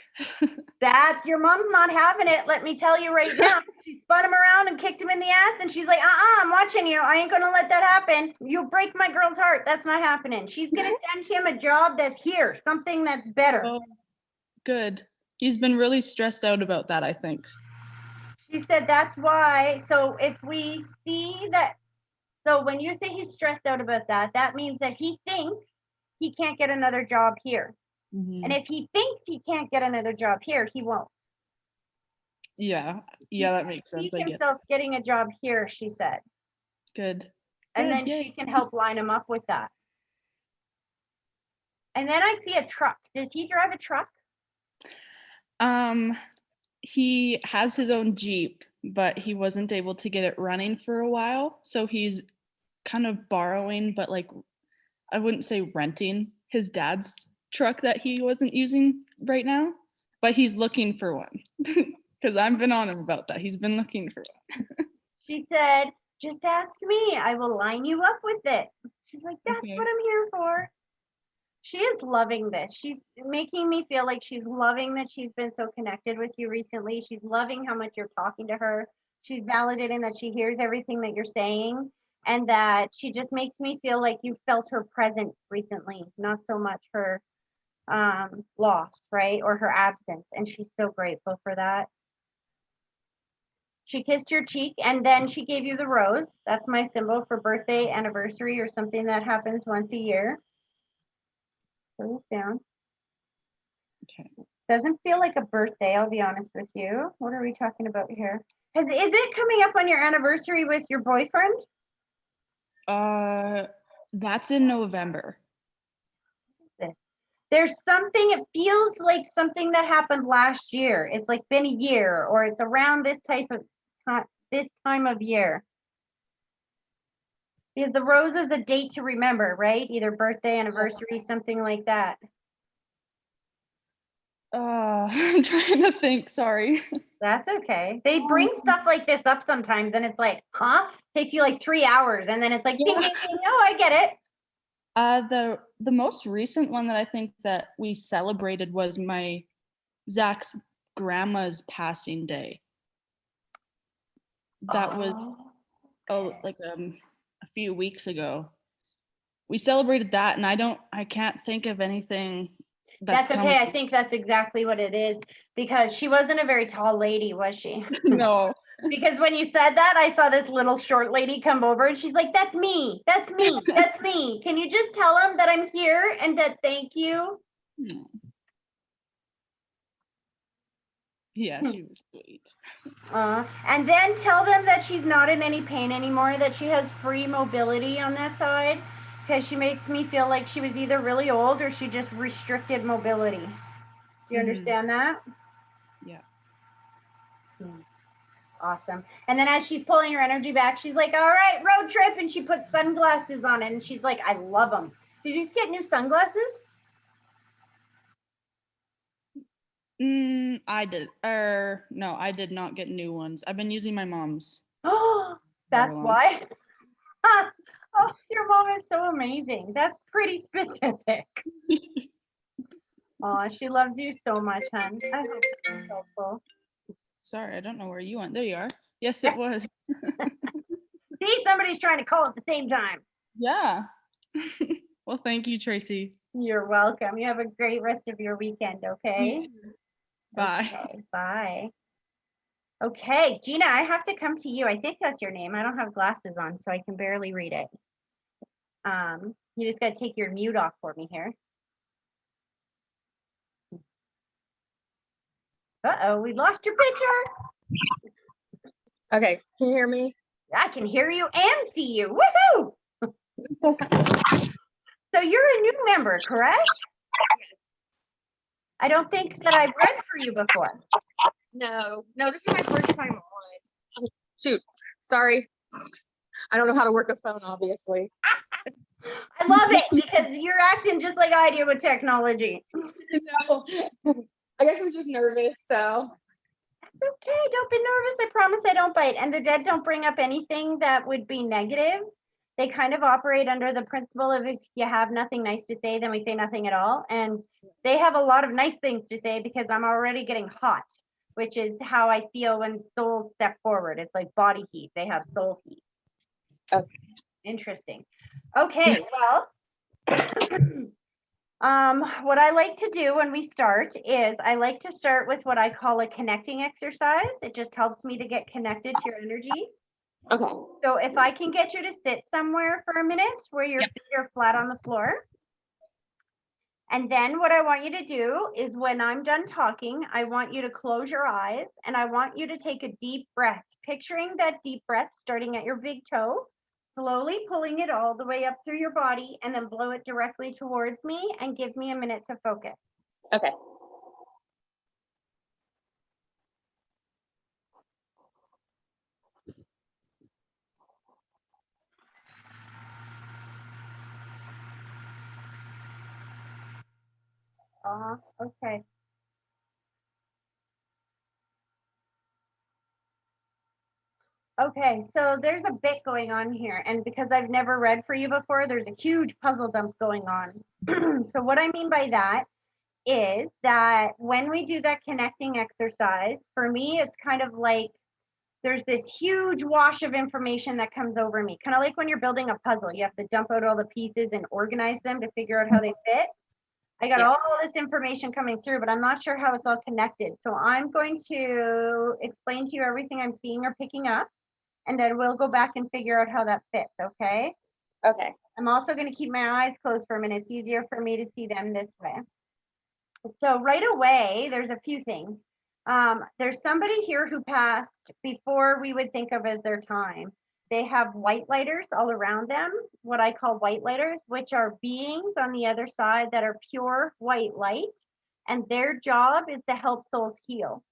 That's your mom's not having it. Let me tell you right now. She spun him around and kicked him in the ass, and she's like, I'm watching you. I ain't gonna let that happen. You'll break my girl's heart. That's not happening. She's gonna send him a job that's here, something that's better. Oh, good. He's been really stressed out about that, I think. She said that's why. So if we see that, so when you say he's stressed out about that, that means that he thinks he can't get another job here. And if he thinks he can't get another job here, he won't. Yeah, that makes sense. See I get it. himself getting a job here, she said. Good. And Good, then yay. she can help line him up with that. And then I see a truck. Does he drive a truck? He has his own Jeep, but he wasn't able to get it running for a while. So he's kind of borrowing, but like, I wouldn't say renting his dad's truck that he wasn't using right now, but he's looking for one. Because I've been on him about that. He's been looking for one. She said, just ask me. I will line you up with it. She's like, that's Okay. what I'm here for. She is loving this. She's making me feel like she's loving that she's been so connected with you recently. She's loving how much you're talking to her. She's validating that she hears everything that you're saying, and that she just makes me feel like you felt her presence recently, not so much her loss, right? Or her absence. And she's so grateful for that. She kissed your cheek, and then she gave you the rose. That's my symbol for birthday, anniversary, or something that happens once a year. Put this down. Okay. Doesn't feel like a birthday, I'll be honest with you. What are we talking about here? Is it coming up on your anniversary with your boyfriend? That's in November. There's something, it feels like something that happened last year. It's like been a year, or it's around this time of year. Because the rose is a date to remember, right? Either birthday, anniversary, something like that. I'm trying to think, sorry. That's okay. They bring stuff like this up sometimes, and it's like, huh? Takes you like 3 hours, and then it's like, ding, ding, ding. Oh, I get it. The most recent one that I think that we celebrated was my Zach's grandma's passing day. That was like a few weeks ago. We celebrated that, and I can't think of anything that's okay. I think that's exactly what it is, because she wasn't a very tall lady, was she? No. Because when you said that, I saw this little short lady come over, and she's like, that's me, that's me, that's me. Can you just tell them that I'm here and that thank you? Yeah, she was sweet. And then tell them that she's not in any pain anymore, that she has free mobility on that side, because she makes me feel like she was either really old or she just restricted mobility. Do you understand that? Yeah. Awesome. And then as she's pulling her energy back, she's like, all right, road trip. And she puts sunglasses on it, and she's like, I love them. Did you just get new sunglasses? I did. No, I did not get new ones. I've been using my mom's. Oh, that's why. Oh, your mom is so amazing. That's pretty specific. Oh, she loves you so much, hon. I hope it's helpful. Sorry, I don't know where you went. There you are. Yes, it was. See, somebody's trying to call at the same time. Yeah. Well, thank you, Tracy. You're welcome. You have a great rest of your weekend, okay? Bye. Okay, bye. Okay, Gina, I have to come to you. I think that's your name. I don't have glasses on, so I can barely read it. You just got to take your mute off for me here. Uh-oh, we lost your picture. Okay, can you hear me? I can hear you and see you. Woohoo! So you're a new member, correct? Yes. I don't think that I've read for you before. No, this is my first time on. Shoot, sorry. I don't know how to work a phone, obviously. I love it because you're acting just like I do with technology. No, I guess I'm just nervous, so. It's okay, don't be nervous. I promise I don't bite. And the dead don't bring up anything that would be negative. They kind of operate under the principle of if you have nothing nice to say, then we say nothing at all. And they have a lot of nice things to say because I'm already getting hot which is how I feel when souls step forward. It's like body heat. They have soul heat. Okay. Interesting. Okay, well, what I like to do when we start is I like to start with what I call a connecting exercise. It just helps me to get connected to your energy. Okay. So if I can get you to sit somewhere for a minute where your feet are flat on the floor. And then what I want you to do is when I'm done talking, I want you to close your eyes and I want you to take a deep breath, picturing that deep breath starting at your big toe, slowly pulling it all the way up through your body and then blow it directly towards me and give me a minute to focus. Okay. Okay. Okay, so there's a bit going on here, and because I've never read for you before, there's a huge puzzle dump going on. So what I mean by that is that when we do that connecting exercise, for me, it's kind of like there's this huge wash of information that comes over me, kind of like when you're building a puzzle, you have to dump out all the pieces and organize them to figure out how they fit. I got all this information coming through, but I'm not sure how it's all connected. So I'm going to explain to you everything I'm seeing or picking up, and then we'll go back and figure out how that fits, okay? Okay. I'm also going to keep my eyes closed for a minute. It's easier for me to see them this way. So right away, there's a few things. There's somebody here who passed before we would think of as their time. They have white lighters all around them, what I call white lighters, which are beings on the other side that are pure white light. And their job is to help souls heal.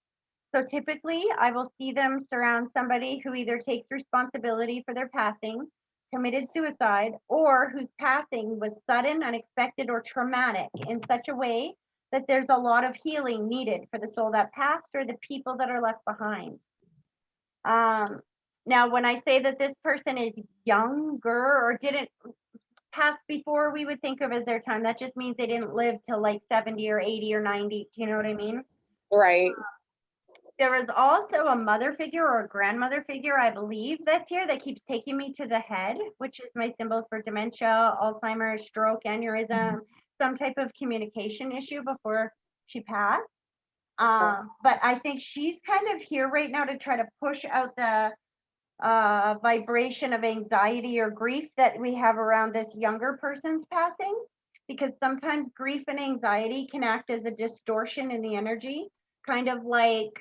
So typically, I will see them surround somebody who either takes responsibility for their passing, committed suicide, or whose passing was sudden, unexpected, or traumatic in such a way that there's a lot of healing needed for the soul that passed or the people that are left behind. Now, when I say that this person is younger or didn't pass before we would think of as their time, that just means they didn't live till like 70 or 80 or 90. Do you know what I mean? Right. There is also a mother figure or a grandmother figure, I believe, that's here that keeps taking me to the head, which is my symbols for dementia, Alzheimer's, stroke, aneurysm, some type of communication issue before she passed. But I think she's kind of here right now to try to push out the vibration of anxiety or grief that we have around this younger person's passing, because sometimes grief and anxiety can act as a distortion in the energy, kind of like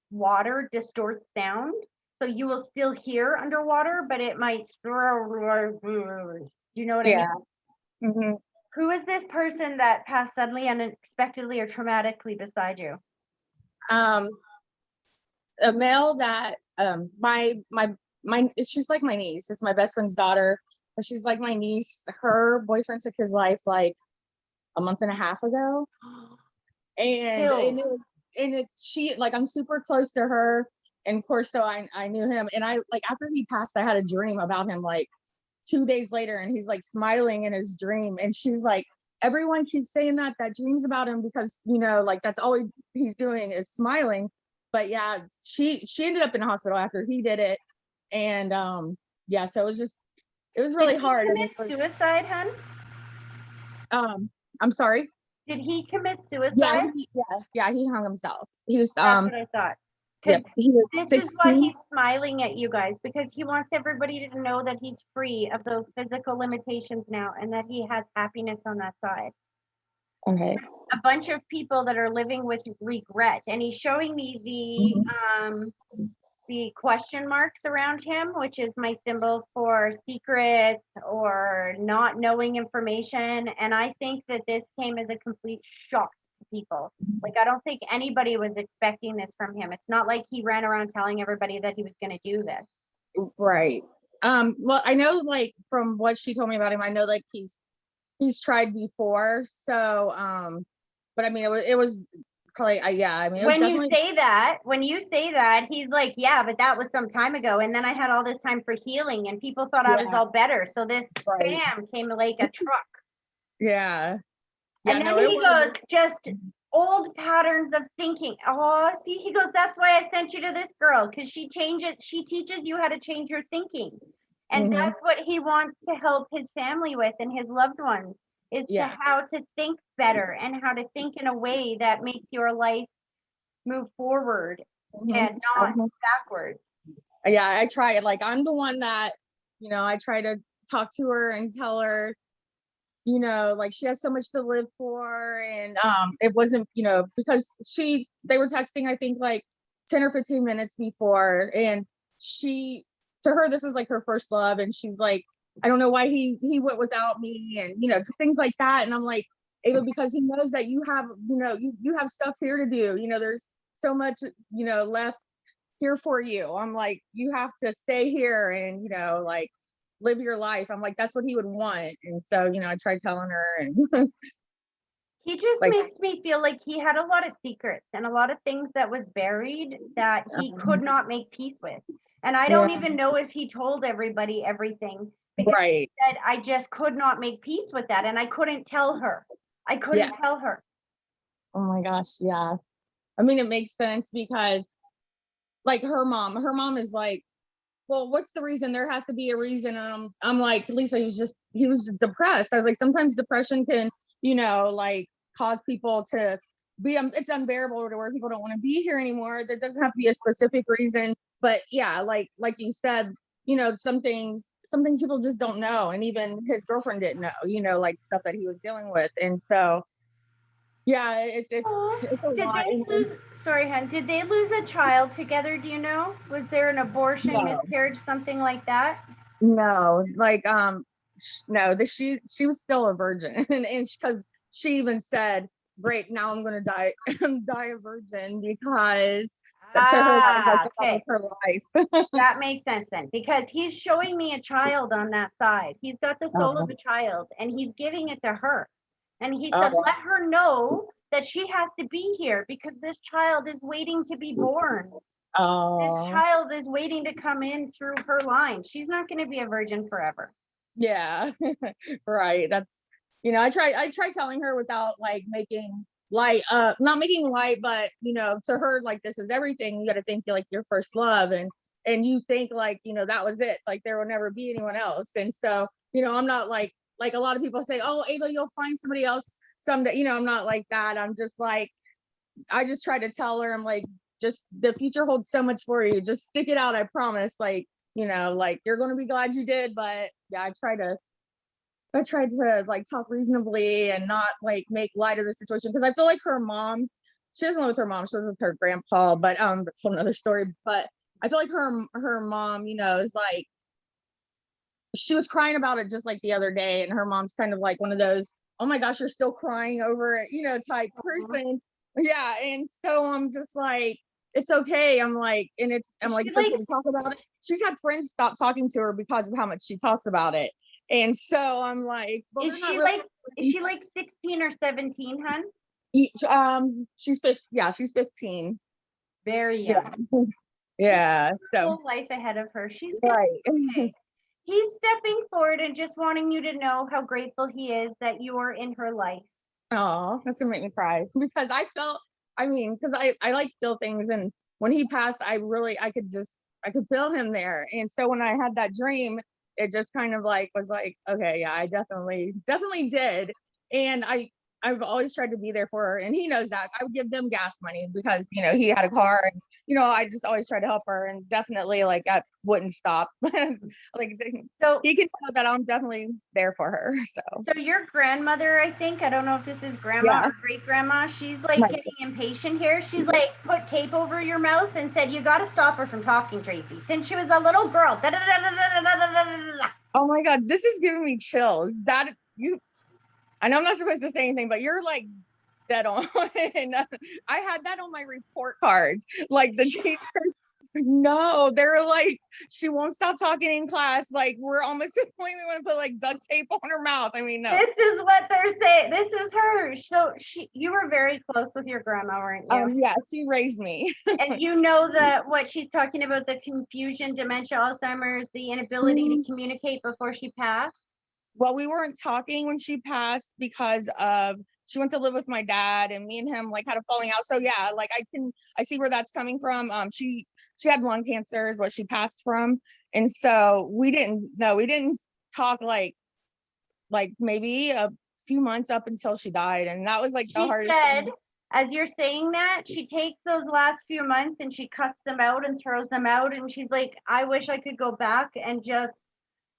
water distorts sound. So you will still hear underwater, but it might, you know what I mean? Mm-hmm. Who is this person that passed suddenly, unexpectedly, or traumatically beside you? A male that she's like my niece. It's my best friend's daughter, but she's like my niece. Her boyfriend took his life like a month and a half ago, and she like I'm super close to her, and of course, so I knew him, and I like after he passed, I had a dream about him like 2 days later, and he's like smiling in his dream, and she's like, everyone keeps saying that dreams about him because like that's all he's doing is smiling. But yeah, she ended up in the hospital after he did it, and yeah, so it was really hard. Did he commit suicide, hun? I'm sorry. Did he commit suicide? Yeah, he hung himself. He was That's what I thought. Yep, he was This 16. is why he's smiling at you guys, because he wants everybody to know that he's free of those physical limitations now and that he has happiness on that side. Okay. A bunch of people that are living with regret, and he's showing me the question marks around him, which is my symbol for secrets or not knowing information. And I think that this came as a complete shock to people. Like, I don't think anybody was expecting this from him. It's not like he ran around telling everybody that he was going to do this. Right. Well, I know, like, from what she told me about him, I know like he's tried before. So but I mean it was probably I mean it was when you say that he's like, yeah, but that was some time ago, and then I had all this time for healing and people thought I was all better, so this bam came like a truck. Yeah. And then he goes, just old patterns of thinking. Oh, see, he goes, that's why I sent you to this girl, because she teaches you how to change your thinking. And Mhm. that's what he wants to help his family with and his loved ones, is to Yeah. how to think better and how to think in a way that makes your life move forward Mhm. and not backwards. Yeah, I try it. Like, I'm the one that, I try to talk to her and tell her, like, she has so much to live for. And it wasn't, because they were texting, I think, like 10 or 15 minutes before, and to her, this was like her first love, and she's like, I don't know why he went without me, and things like that. And I'm like, Ava, because he knows that you have, you have stuff here to do. There's so much, left here for you. I'm like, you have to stay here and, like, live your life. I'm like, that's what he would want. And so, I tried telling her, and He just like, makes me feel like he had a lot of secrets and a lot of things that was buried that he could not make peace with. And I don't yeah, even know if he told everybody everything, because right. he said, I just could not make peace with that. And I couldn't tell her. I Yeah. couldn't tell her. Oh my gosh. Yeah. I mean, it makes sense because, like, her mom is like, well, what's the reason? There has to be a reason. And I'm like, Lisa, he was depressed. I was like, sometimes depression can, like, cause people to be, it's unbearable to where people don't want to be here anymore. There doesn't have to be a specific reason, but yeah, like you said, some things people just don't know. And even his girlfriend didn't know, like, stuff that he was dealing with. And so, yeah, it's a Did lot. they And lose, sorry, hon, did they lose a child together? Do you know? Was there an abortion, no, miscarriage, something like that? no, like, no, she was still a virgin. And because she even said, great, now I'm gonna die die a virgin, because to her that was like the love Okay. of her life. That makes sense then, because he's showing me a child on that side. He's got the soul of a child and he's giving it to her. And he said, Oh, let her know that she has to be here because this child is waiting to be born. This oh, child is waiting to come in through her line. She's not going to be a virgin forever. yeah. Right. That's, I try telling her without, like, making light, not making light, but, to her, like, this is everything. You got to think, like, your first love, and you think, like, that was it, like, there will never be anyone else. And so, I'm not like a lot of people say, oh, Ava, you'll find somebody else someday. I'm not like that. I'm just like, I just try to tell her, I'm like, just, the future holds so much for you. Just stick it out. I promise. Like, like, you're going to be glad you did. But yeah, I tried to, like, talk reasonably and not, like, make light of the situation, because I feel like her mom, she doesn't live with her mom, she lives with her grandpa, but that's a whole nother story. But I feel like her mom, is like, she was crying about it just like the other day, and her mom's kind of like one of those, oh my gosh, you're still crying over it, type person. Yeah. And so I'm just like, it's okay. I'm like, She it's okay like, to talk about it. She's had friends stop talking to her because of how much she talks about it. And so I'm like, well, is they're not she really like, is she like 16 or 17, hun? she's 15. Yeah, she's 15. Very Yeah. young. Yeah. So Whole life ahead of her. She's gonna right. be okay. He's stepping forward and just wanting you to know how grateful he is that you are in her life. Oh, that's gonna make me cry, because because I like feel things, and when he passed, I could feel him there. And so when I had that dream, it just kind of like was like, okay, yeah, I definitely did. And I've always tried to be there for her, and he knows that. I would give them gas money because, he had a car, and, I just always try to help her, and definitely, like, that wouldn't stop. Like, So, he can know that I'm definitely there for her. So so your grandmother, I think, I don't know if this is grandma yeah. or great grandma, she's like Right. getting impatient here. She's like put tape over your mouth and said, you got to stop her from talking, Tracy, since she was a little girl. Oh my God, this is giving me chills. I know I'm not supposed to say anything, but you're like dead on. And I had that on my report cards. Like, the teachers, no, they're like, she won't stop talking in class. Like, we're almost to the point we want to put, like, duct tape on her mouth. I mean, no. This is what they're saying. This is her. So you were very close with your grandma, weren't you? Yeah, she raised me. And you know that what she's talking about, the confusion, dementia, Alzheimer's, the inability to communicate before she passed. Well, we weren't talking when she passed because of she went to live with my dad, and me and him like had a falling out. So yeah, like I see where that's coming from. She had lung cancer is what she passed from. And so we didn't talk like maybe a few months up until she died. And that was like the She hardest said, thing. as you're saying that, she takes those last few months and she cuts them out and throws them out. And she's like, I wish I could go back and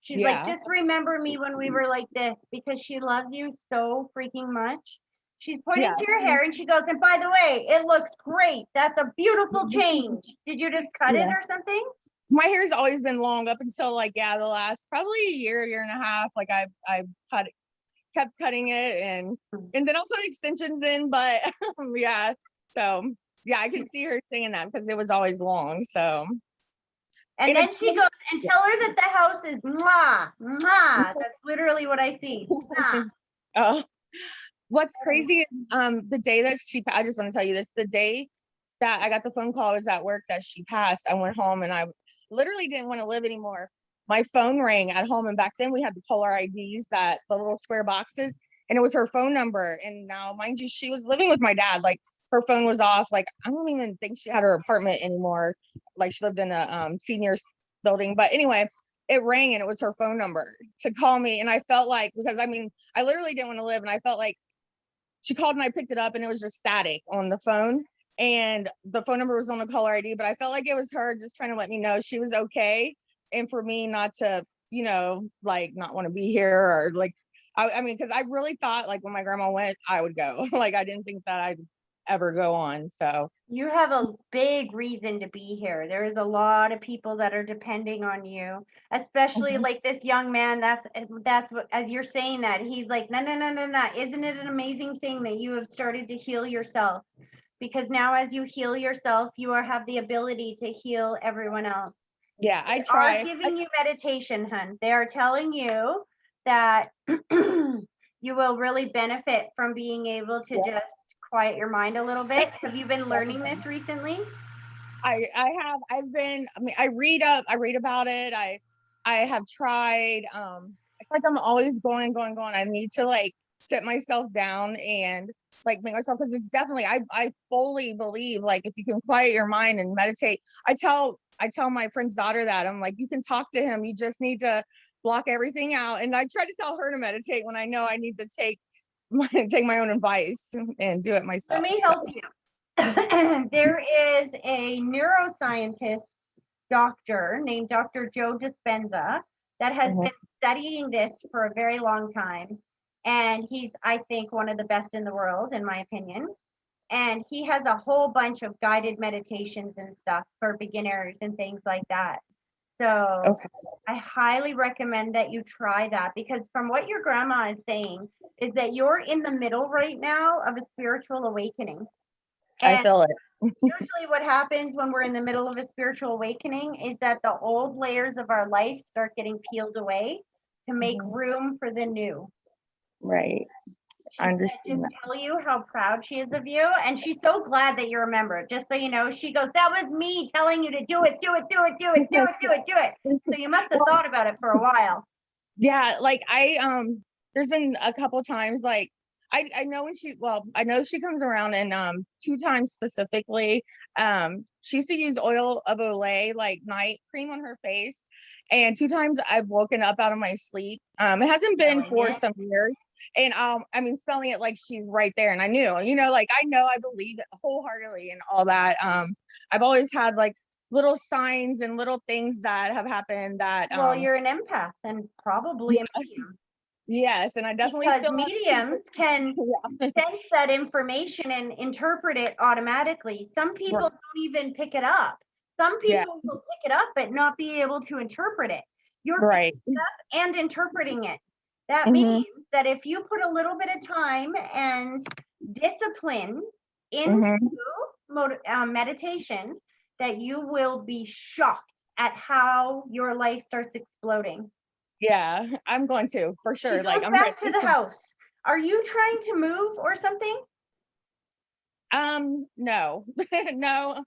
she's like, Yeah. just remember me when we were like this, because she loves you so freaking much. She's pointing Yeah. to your hair and she goes, and by the way, it looks great. That's a beautiful change. Did you just cut it Yeah. or something? My hair's always been long up until like, yeah, the last probably a year and a half. Like I've kept cutting it, and then I'll put extensions in, but yeah. So yeah, I can see her saying that because it was always long. So And then she goes, and tell her that the house is mwah, mwah. That's literally what I see. Mwah. Oh, what's crazy is the day that I just want to tell you this, the day that I got the phone call, I was at work that she passed. I went home and I literally didn't want to live anymore. My phone rang at home, and back then we had the caller IDs, that the little square boxes, and it was her phone number. And now, mind you, she was living with my dad. Like her phone was off. Like I don't even think she had her apartment anymore. Like she lived in a seniors building. But anyway, it rang and it was her phone number to call me. And I felt like, because I mean, I literally didn't want to live, and I felt like she called and I picked it up and it was just static on the phone. And the phone number was on the caller ID, but I felt like it was her just trying to let me know she was okay. And for me not to, like not want to be here, or like, I mean, because I really thought like when my grandma went, I would go. Like I didn't think that I'd ever go on. So You have a big reason to be here. There's a lot of people that are depending on you, especially like this young man. That's what, as you're saying that, he's like, no, no, no, no, no. Isn't it an amazing thing that you have started to heal yourself? Because now as you heal yourself, you have the ability to heal everyone else. yeah, I They try. are giving you meditation, hun. They are telling you that you will really benefit from being able to just quiet your mind a little bit. Have you been learning this recently? I've been, I mean, I read about it. I have tried. It's like I'm always going. I need to like sit myself down and like make myself, because it's definitely, I fully believe like if you can quiet your mind and meditate. I tell my friend's daughter that I'm like, you can talk to him, you just need to block everything out. And I try to tell her to meditate when I know I need to take my own advice and do it myself. Let me help you. There is a neuroscientist doctor named Dr. Joe Dispenza that has been studying this for a very long time. And he's, I think, one of the best in the world, in my opinion. And he has a whole bunch of guided meditations and stuff for beginners and things like that. So I highly recommend that you try that, because from what your grandma is saying is that you're in the middle right now of a spiritual awakening. I feel it. Usually what happens when we're in the middle of a spiritual awakening is that the old layers of our life start getting peeled away to make room for the new. Right. I understand Just tell you how proud she is of you, and she's so glad that you remember. Just so you know, she goes, that was me telling you to do it. So you must have thought about it for a while. Yeah, like there's been a couple times like I know I know she comes around, and 2 times specifically, she used to use oil of Olay, like night cream on her face, and 2 times I've woken up out of my sleep. It hasn't been for some years, and I mean, smelling it like she's right there, and I knew, like I believe it wholeheartedly and all that. I've always had like little signs and little things that have happened that Well, you're an empath and probably a medium. Yes, and I definitely because feel mediums can sense that information and interpret it automatically. Some people don't even pick it up. Some people will pick it up but not be able to interpret it. You're picking it up and interpreting it. That means that if you put a little bit of time and discipline into meditation, that you will be shocked at how your life starts exploding. Yeah, I'm going to, for sure. Like, I'm back to the house. Are you trying to move or something? No, no.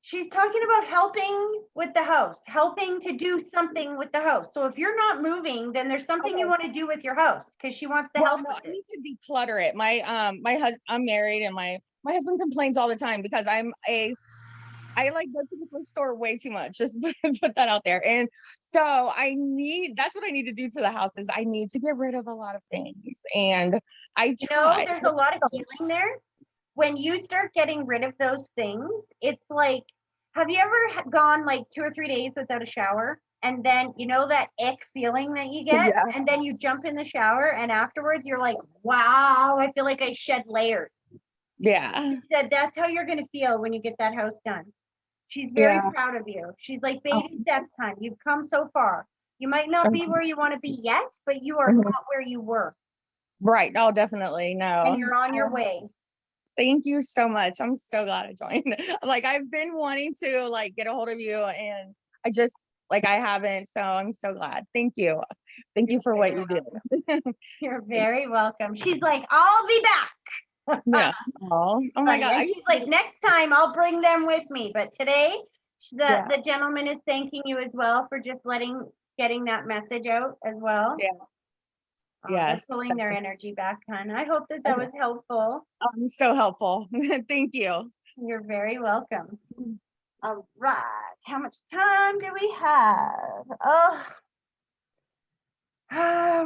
She's talking about helping with the house, helping to do something with the house. So if you're not moving, then there's something you Okay. want to do with your house because she wants to Well, help no, with I it. need to declutter it. My husband, I'm married, and my husband complains all the time because I like go to the thrift store way too much. Just put that out there. And so that's what I need to do to the house is I need to get rid of a lot of things. And I You know, try. there's a lot of healing there. When you start getting rid of those things, it's like, have you ever gone like 2 or 3 days without a shower? And then you know that ick feeling that you get, Yeah. and then you jump in the shower, and afterwards you're like, wow, I feel like I shed layers. Yeah. She said that's how you're gonna feel when you get that house done. She's very Yeah. proud of you. She's like, Oh, baby steps, time. You've come so far. You might not be where you want to be yet, but you are mhm. not where you were, Right. Oh, definitely. No. and you're on your way. Thank you so much. I'm so glad I joined. Like I've been wanting to like get a hold of you, and I just like I haven't. So I'm so glad. Thank you. Thank you for what you do. You're very welcome. She's like, I'll be back. Yeah. Oh my Funny. God. And she's like, next time I'll bring them with me. But today, Yeah. the gentleman is thanking you as well for just getting that message out as well. Yeah. They're Yes. pulling their energy back, hon. I hope that was helpful. So helpful. Thank you. You're very welcome. All right. How much time do we have? Oh,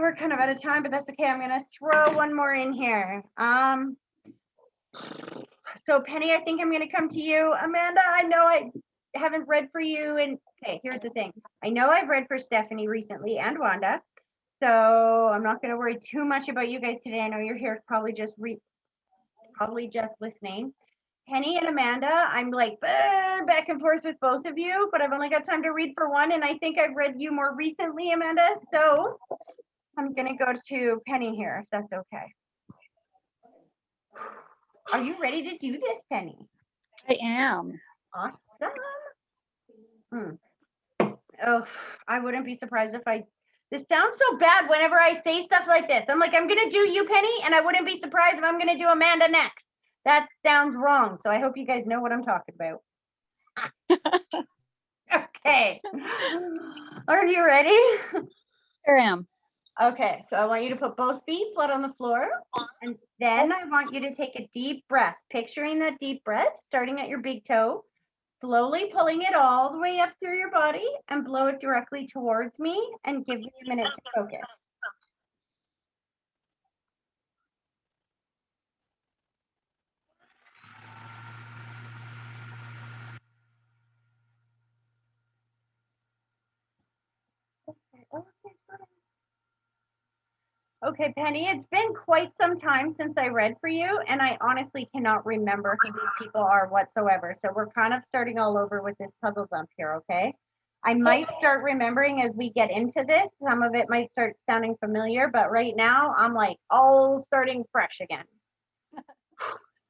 we're kind of out of time, but that's okay. I'm gonna throw one more in here. So Penny, I think I'm gonna come to you. Amanda, I know I haven't read for you, and okay, here's the thing. I know I've read for Stephanie recently and Wanda, so I'm not gonna worry too much about you guys today. I know you're here probably just listening. Penny and Amanda, I'm like back and forth with both of you, but I've only got time to read for one, and I think I've read you more recently, Amanda. So I'm gonna go to Penny here, if that's okay. Are you ready to do this, Penny? I am. Awesome. Oh, I wouldn't be surprised if this sounds so bad whenever I say stuff like this. I'm like, I'm gonna do you, Penny, and I wouldn't be surprised if I'm gonna do Amanda next. That sounds wrong. So I hope you guys know what I'm talking about. Okay. Are you ready? Sure am. Okay, so I want you to put both feet flat on the floor, and then I want you to take a deep breath, picturing that deep breath, starting at your big toe, slowly pulling it all the way up through your body and blow it directly towards me, and give me a minute to focus. Okay, Penny, it's been quite some time since I read for you, and I honestly cannot remember who these people are whatsoever. So we're kind of starting all over with this puzzle dump here, okay? I might start remembering as we get into this. Some of it might start sounding familiar, but right now I'm like all starting fresh again.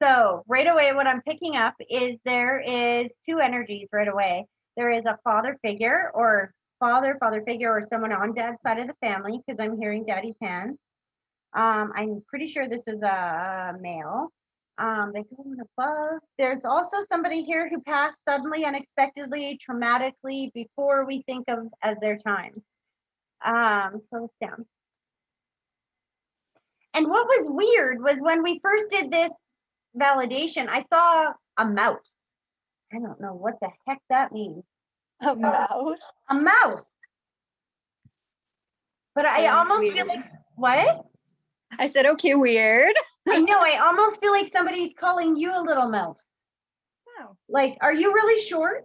So right away, what I'm picking up is there is two energies right away. There is a father figure or father figure, or someone on dad's side of the family, because I'm hearing daddy's hands. I'm pretty sure this is a male. They go above. There's also somebody here who passed suddenly, unexpectedly, traumatically before we think of as their time. So it's down. And what was weird was when we first did this validation, I saw a mouse. I don't know what the heck that means. A mouse. A mouse. But I Very almost weird. feel like, what? I said, okay, weird. I know, I almost feel like somebody's calling you a little mouse. Wow. Like, are you really short?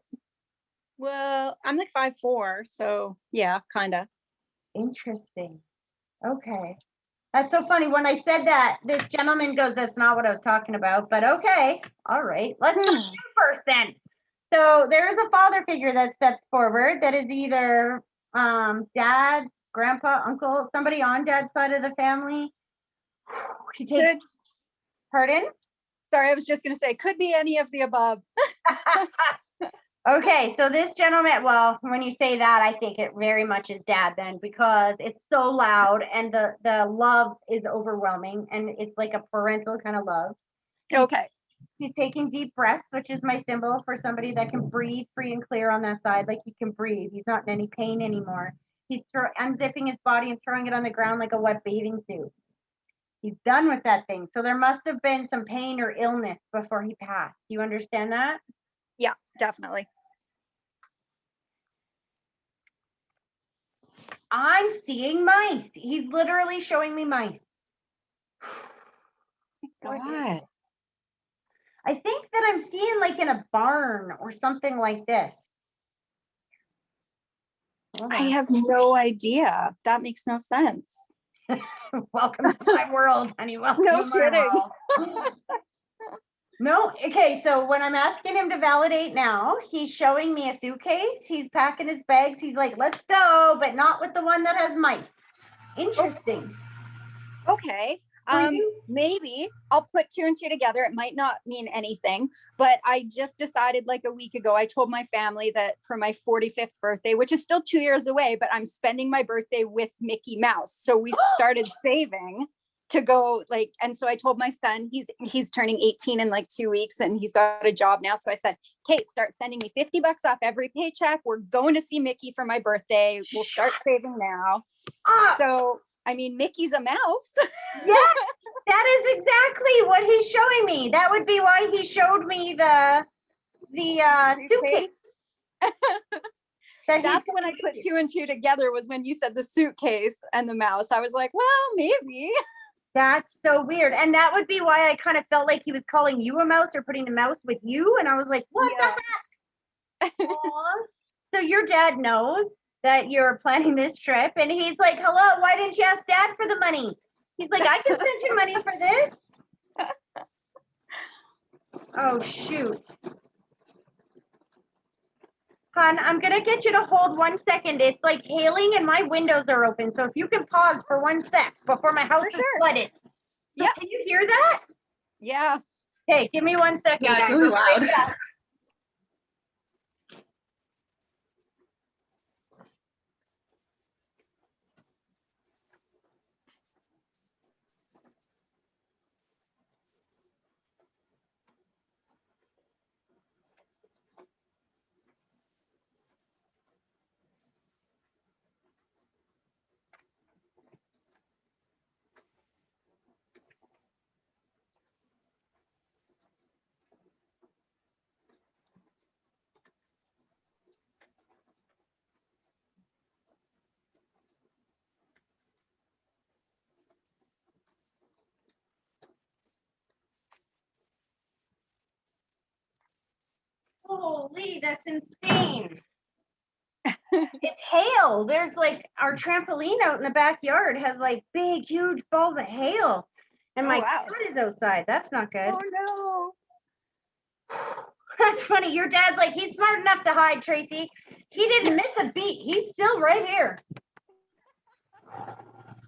Well, I'm like 5'4", so yeah, kind of. Interesting. Okay. That's so funny. When I said that, this gentleman goes, that's not what I was talking about, but okay. All right. Let's go first then. So there is a father figure that steps forward that is either dad, grandpa, uncle, somebody on dad's side of the family. He takes, Could, pardon? sorry, I was just gonna say, could be any of the above. Okay, so this gentleman, well, when you say that, I think it very much is dad then, because it's so loud and the love is overwhelming, and it's like a parental kind of love. Okay. He's taking deep breaths, which is my symbol for somebody that can breathe free and clear on that side, like he can breathe. He's not in any pain anymore. He's unzipping his body and throwing it on the ground like a wet bathing suit. He's done with that thing. So there must have been some pain or illness before he passed. Do you understand that? Yeah, definitely. I'm seeing mice. He's literally showing me mice. God. I think that I'm seeing like in a barn or something like this. Hold I on. have no idea. That makes no sense. Welcome to my world, honey. Welcome No to my kidding. world. No, okay, so when I'm asking him to validate now, he's showing me a suitcase. He's packing his bags. He's like, let's go, but not with the one that has mice. Interesting. Okay. So you- Maybe I'll put 2 and 2 together. It might not mean anything, but I just decided like a week ago, I told my family that for my 45th birthday, which is still 2 years away, but I'm spending my birthday with Mickey Mouse. So we started saving to go like, and so I told my son, he's turning 18 in like 2 weeks and he's got a job now. So I said, Kate, start sending me $50 off every paycheck. We're going to see Mickey for my birthday. We'll start saving now. So I mean, Mickey's a mouse. Yes, that is exactly what he's showing me. That would be why he showed me the suitcase. That's when I put 2 and 2 together, was when you said the suitcase and the mouse. I was like, well, maybe. That's so weird. And that would be why I kind of felt like he was calling you a mouse or putting the mouse with you. And I was like, what the heck? Aw. So your dad knows that you're planning this trip and he's like, hello, why didn't you ask dad for the money? He's like, I can send you money for this. Oh, shoot. Hon, I'm going to get you to hold 1 second. It's like hailing and my windows are open. So if you can pause for 1 sec before my house is flooded. So Yep. Can you hear that? Yeah. Okay, give me 1 second. Yeah, it's guys. really I'll be right loud. back. Holy, that's insane. It's hail. There's like our trampoline out in the backyard has like big, huge balls of hail. And Oh, my wow. cat is outside. That's not good. Oh no. That's funny. Your dad's like, he's smart enough to hide, Tracy. He didn't miss a beat. He's still right here.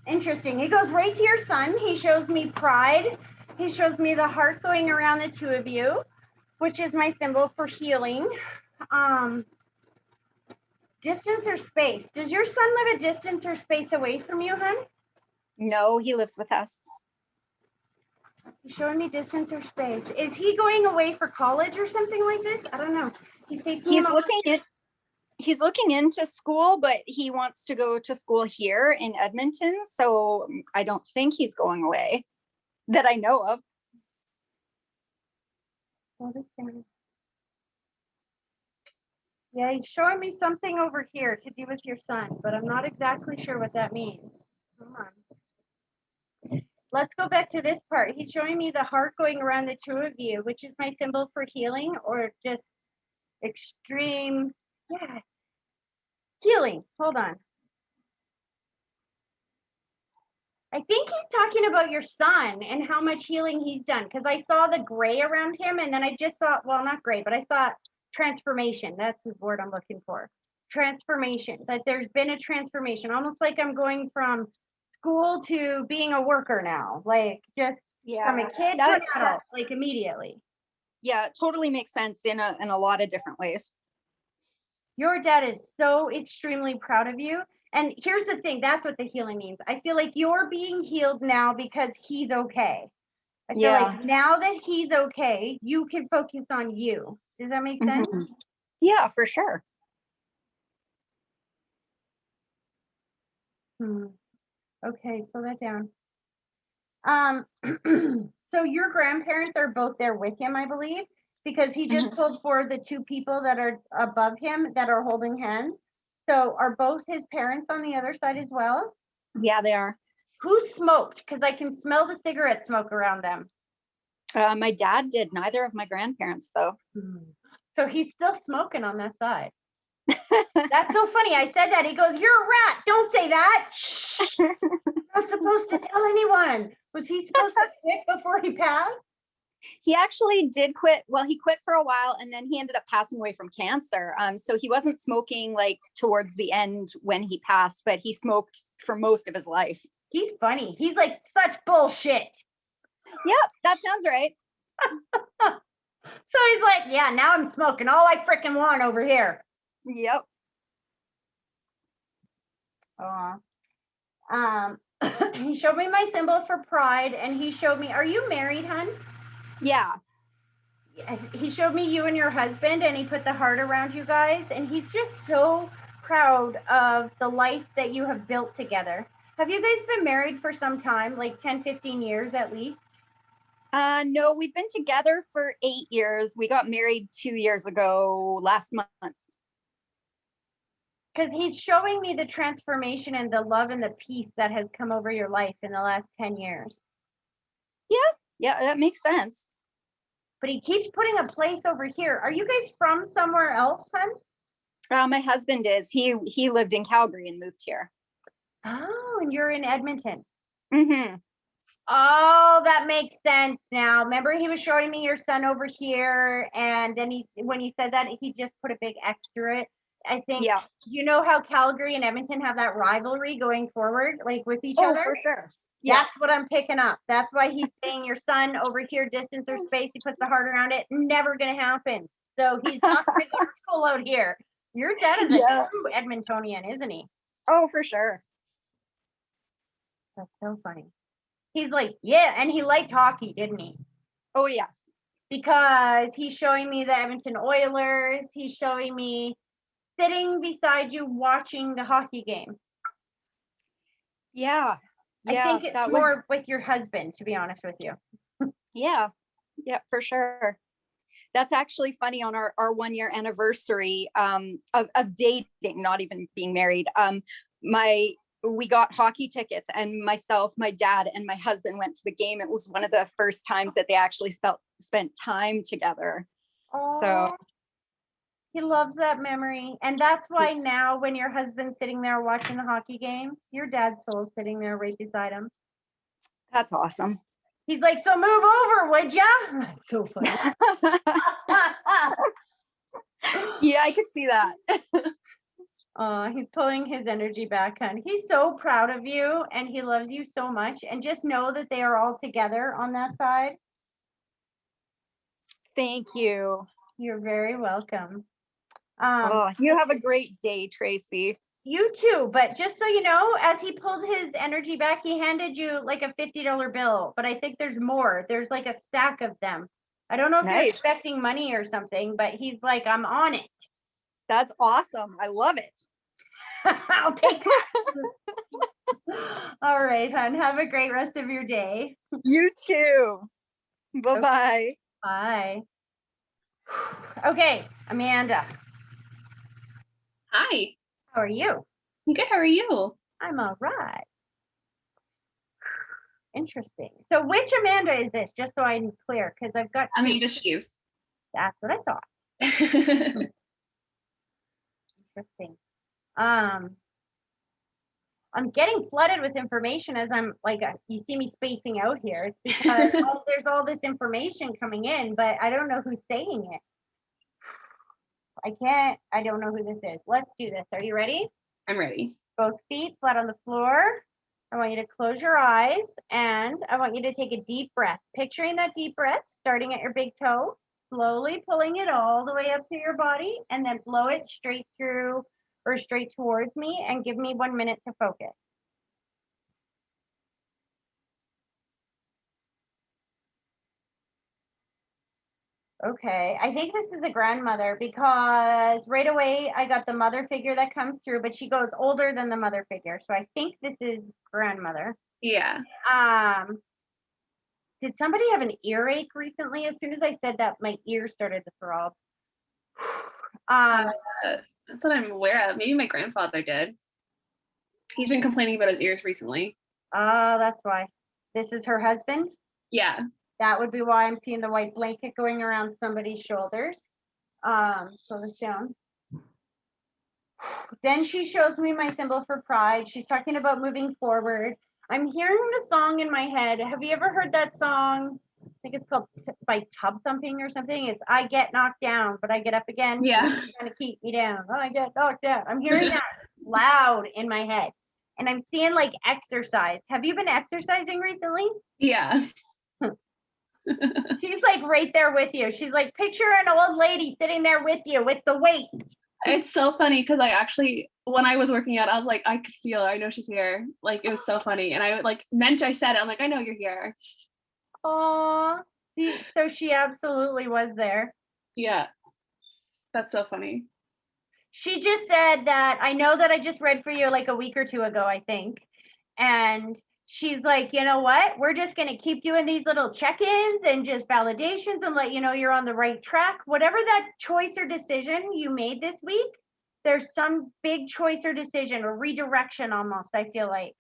Interesting. He goes right to your son. He shows me pride. He shows me the heart going around the two of you, which is my symbol for healing. Distance or space? Does your son live a distance or space away from you, hun? No, he lives with us. He's showing me distance or space. Is he going away for college or something like this? I don't know. He's looking into school, but he wants to go to school here in Edmonton. So I don't think he's going away that I know of. Yeah, he's showing me something over here to do with your son, but I'm not exactly sure what that means. Come on. Let's go back to this part. He's showing me the heart going around the two of you, which is my symbol for healing or just extreme, yeah, healing. Hold on. I think he's talking about your son and how much healing he's done because I saw the gray around him and then I just thought, well, not gray, but I thought transformation. That's the word I'm looking for. Transformation, that there's been a transformation, almost like I'm going from school to being a worker now, like just from a kid to an adult, like immediately. Yeah, it totally makes sense in a lot of different ways. Your dad is so extremely proud of you. And here's the thing, that's what the healing means. I feel like you're being healed now because he's okay. I feel Yeah. like now that he's okay, you can focus on you. Does that make sense? Mhm. Yeah, for sure. Hmm. Okay, slow that down. So your grandparents are both there with him, I believe, because he just pulled for the two people that are above him that are holding hands. So are both his parents on the other side as well? Yeah, they are. Who smoked? Because I can smell the cigarette smoke around them. My dad did. Neither of my grandparents, though. So he's still smoking on that side. That's so funny. I said that. He goes, "You're a rat. Don't say that. Shh. Not supposed to tell anyone." Was he supposed to quit before he passed? He actually did quit. Well, he quit for a while and then he ended up passing away from cancer. So he wasn't smoking like towards the end when he passed, but he smoked for most of his life. He's funny. He's like, such bullshit. Yep, that sounds right. So he's like, yeah, now I'm smoking all I freaking want over here. Yep. He showed me my symbol for pride, and he showed me, are you married, hun? Yeah. He showed me you and your husband, and he put the heart around you guys, and he's just so proud of the life that you have built together. Have you guys been married for some time, like 10, 15 years at least? No, we've been together for 8 years. We got married 2 years ago last month. Because he's showing me the transformation and the love and the peace that has come over your life in the last 10 years. Yeah, that makes sense. But he keeps putting a place over here. Are you guys from somewhere else, hun? My husband is. He lived in Calgary and moved here. Oh, and you're in Edmonton. Mm-hmm. Oh, that makes sense now. Remember, he was showing me your son over here, and then when he said that, he just put a big X through it. I think, Yeah. you know how Calgary and Edmonton have that rivalry going forward, like with each other? For sure. Yeah. That's what I'm picking up. That's why he's saying your son over here, distance or space, he puts the heart around it. Never going to happen. So he's not going to go to school out here. Your dad is a true Edmontonian, isn't he? Oh, for sure. That's so funny. He's like, yeah, and he liked hockey, didn't he? Oh, yes. Because he's showing me the Edmonton Oilers. He's showing me sitting beside you watching the hockey game. Yeah. I think it's more with your husband, to be honest with you. Yeah, for sure. That's actually funny. On our 1 year anniversary of dating, not even being married, we got hockey tickets, and myself, my dad, and my husband went to the game. It was one of the first times that they actually spent time together. Oh, So he loves that memory. And that's why now when your husband's sitting there watching the hockey game, your dad's soul's sitting there right beside him. that's awesome. He's like, so move over, would ya? That's so funny. Yeah, I could see that. He's pulling his energy back, hon. He's so proud of you, and he loves you so much. And just know that they are all together on that side. Thank you. You're very welcome. You have a great day, Tracy. You too, but just so you know, as he pulled his energy back, he handed you like a $50 bill, but I think there's more. There's like a stack of them. I don't know if you're expecting money or something, but he's like, I'm on it. That's awesome. I love it. I'll take that. All right, hon. Have a great rest of your day. You too. Bye-bye. Bye. Okay, Amanda. Hi. How are you? I'm good. How are you? I'm all right. Interesting. So which Amanda is this? Just so I'm clear, because I've got two. Amanda Shoes. That's what I thought. Interesting. I'm getting flooded with information as I'm like, you see me spacing out here. It's because there's all this information coming in, but I don't know who's saying it. I don't know who this is. Let's do this. Are you ready? I'm ready. Both feet flat on the floor. I want you to close your eyes, and I want you to take a deep breath. Picturing that deep breath, starting at your big toe, slowly pulling it all the way up to your body, and then blow it straight through or straight towards me, and give me 1 minute to focus. Okay, I think this is a grandmother because right away I got the mother figure that comes through, but she goes older than the mother figure. So I think this is grandmother. Yeah. Um, did somebody have an earache recently? As soon as I said that, my ear started to throb. Not that I'm aware of. Maybe my grandfather did. He's been complaining about his ears recently. That's why. This is her husband. Yeah. That would be why I'm seeing the white blanket going around somebody's shoulders. Slow this down. Then she shows me my symbol for pride. She's talking about moving forward. I'm hearing the song in my head. Have you ever heard that song? I think it's called by Tub Thumping or something. It's I get knocked down, but I get up again. Yeah. Trying to keep me down. I get knocked down. I'm hearing that loud in my head. And I'm seeing like exercise. Have you been exercising recently? Yeah. She's like right there with you. She's like, picture an old lady sitting there with you with the weight. It's so funny because I actually, when I was working out, I was like, I could feel her. I know she's here. Like, it was so funny. And I like meant I said it. I'm like, I know you're here. Aw. So she absolutely was there. Yeah. That's so funny. She just said that I know that I just read for you like a week or two ago, I think. And she's like, you know what? We're just going to keep doing these little check-ins and just validations and let you know you're on the right track. Whatever that choice or decision you made this week, there's some big choice or decision or redirection almost, I feel like.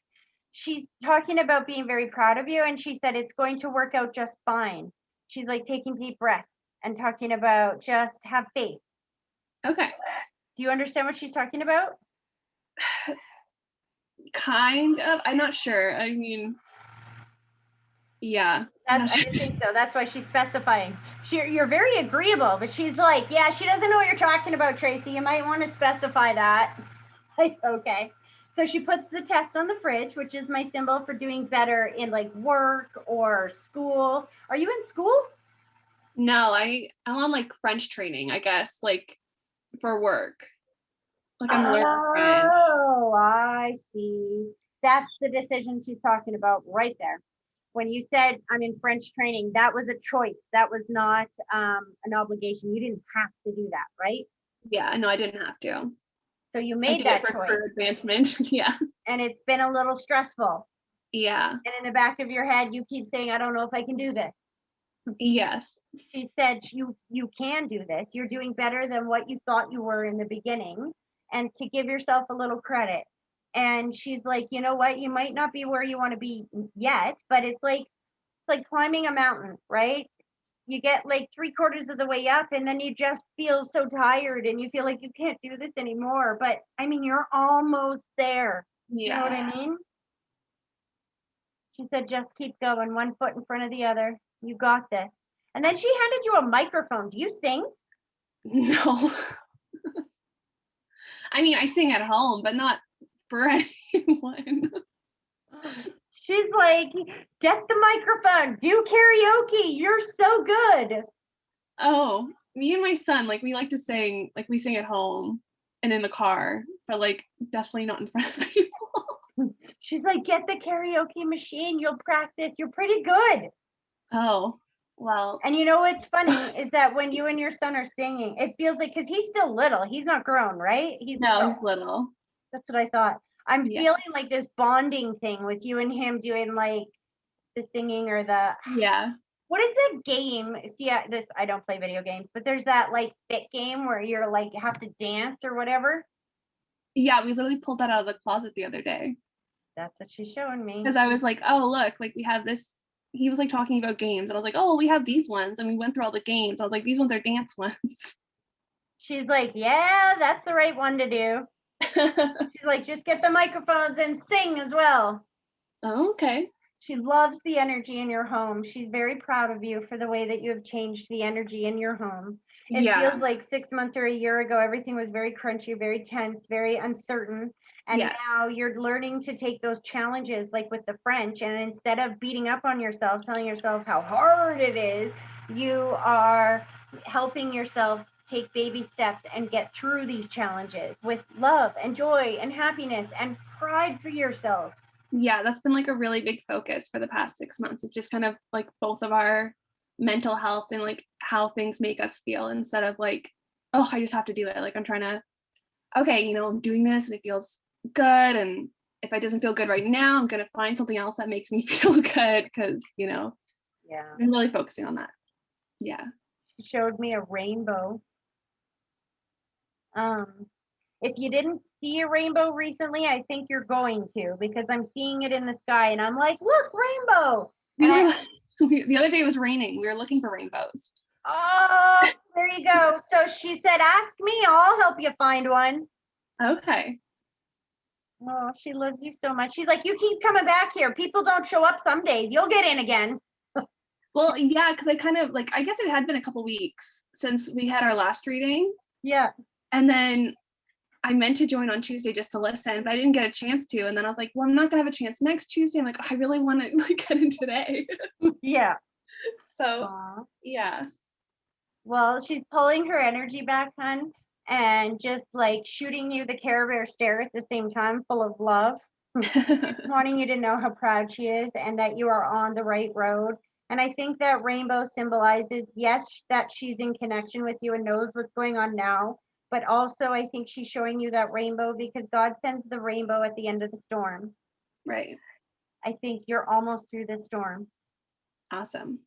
She's talking about being very proud of you, and she said it's going to work out just fine. She's like taking deep breaths and talking about just have faith. Okay. Do you understand what she's talking about? Kind of. I'm not sure. I mean, yeah. I didn't think so. That's why she's specifying. You're very agreeable, but she's like, yeah, she doesn't know what you're talking about, Tracy. You might want to specify that. Like, okay. So she puts the test on the fridge, which is my symbol for doing better in like work or school. Are you in school? No, I'm on like French training, I guess, like for work. Like I'm learning French. Oh, I see. That's the decision she's talking about right there. When you said I'm in French training, that was a choice. That was not an obligation. You didn't have to do that, right? Yeah, no, I didn't have to. So you I made did that it for choice, career advancement. Yeah. and it's been a little stressful. Yeah. And in the back of your head, you keep saying, I don't know if I can do this. Yes. She said you can do this. You're doing better than what you thought you were in the beginning, and to give yourself a little credit. And she's like, you know what? You might not be where you want to be yet, but it's like climbing a mountain, right? You get like 3/4 of the way up, and then you just feel so tired and you feel like you can't do this anymore. But I mean, you're almost there. You know what Yeah. I mean? She said, just keep going, one foot in front of the other. You got this. And then she handed you a microphone. Do you sing? No. I mean, I sing at home, but not for anyone. She's like, get the microphone, do karaoke. You're so good. Oh, me and my son, like we like to sing, like we sing at home and in the car, but like definitely not in front of people. She's like, get the karaoke machine. You'll practice. You're pretty good. Oh, well. And you know what's funny is that when you and your son are singing, it feels like, because he's still little. He's not grown, right? No, he's little. That's what I thought. I'm Yeah. feeling like this bonding thing with you and him doing like the singing or the, Yeah. what is that game? See, I don't play video games, but there's that like fit game where you're like have to dance or whatever. Yeah, we literally pulled that out of the closet the other day. That's what she's showing me. Because I was like, oh, look, like we have this. He was like talking about games, and I was like, oh, we have these ones. And we went through all the games. I was like, these ones are dance ones. She's like, yeah, that's the right one to do. She's like, just get the microphones and sing as well. Oh, okay. She loves the energy in your home. She's very proud of you for the way that you have changed the energy in your home. It feels like 6 months or a year ago, everything was very crunchy, very tense, very uncertain. And Yes. now you're learning to take those challenges, like with the French, and instead of beating up on yourself, telling yourself how hard it is, you are helping yourself take baby steps and get through these challenges with love and joy and happiness and pride for yourself. Yeah, that's been like a really big focus for the past 6 months. It's just kind of like both of our mental health and like how things make us feel instead of like, oh, I just have to do it. Like I'm trying to, okay, I'm doing this and it feels good. And if it doesn't feel good right now, I'm going to find something else that makes me feel good because, Yeah. I'm really focusing on that. Yeah. She showed me a rainbow. If you didn't see a rainbow recently, I think you're going to, because I'm seeing it in the sky and I'm like, look, rainbow. We And were, the other day it was raining. We were looking for rainbows. oh, there you go. So she said, ask me, I'll help you find one. Okay. Oh, she loves you so much. She's like, you keep coming back here. People don't show up some days. You'll get in again. Well, yeah, because I kind of like, I guess it had been a couple weeks since we had our last reading. Yeah. And then I meant to join on Tuesday just to listen, but I didn't get a chance to. And then I was like, well, I'm not gonna have a chance next Tuesday. I'm like, I really want to like get in today. Yeah. So Aw. yeah. Well, she's pulling her energy back, hun, and just like shooting you the Care Bear stare at the same time, full of love, wanting you to know how proud she is and that you are on the right road. And I think that rainbow symbolizes, yes, that she's in connection with you and knows what's going on now, but also I think she's showing you that rainbow because God sends the rainbow at the end of the storm. Right. I think you're almost through the storm. Awesome.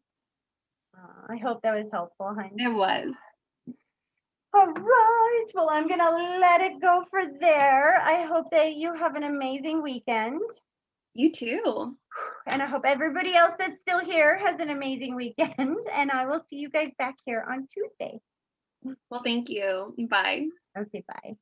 I hope that was helpful, honey. It was. All right. Well, I'm going to let it go for there. I hope that you have an amazing weekend. You too. And I hope everybody else that's still here has an amazing weekend. And I will see you guys back here on Tuesday. Well, thank you. Bye. Okay, bye.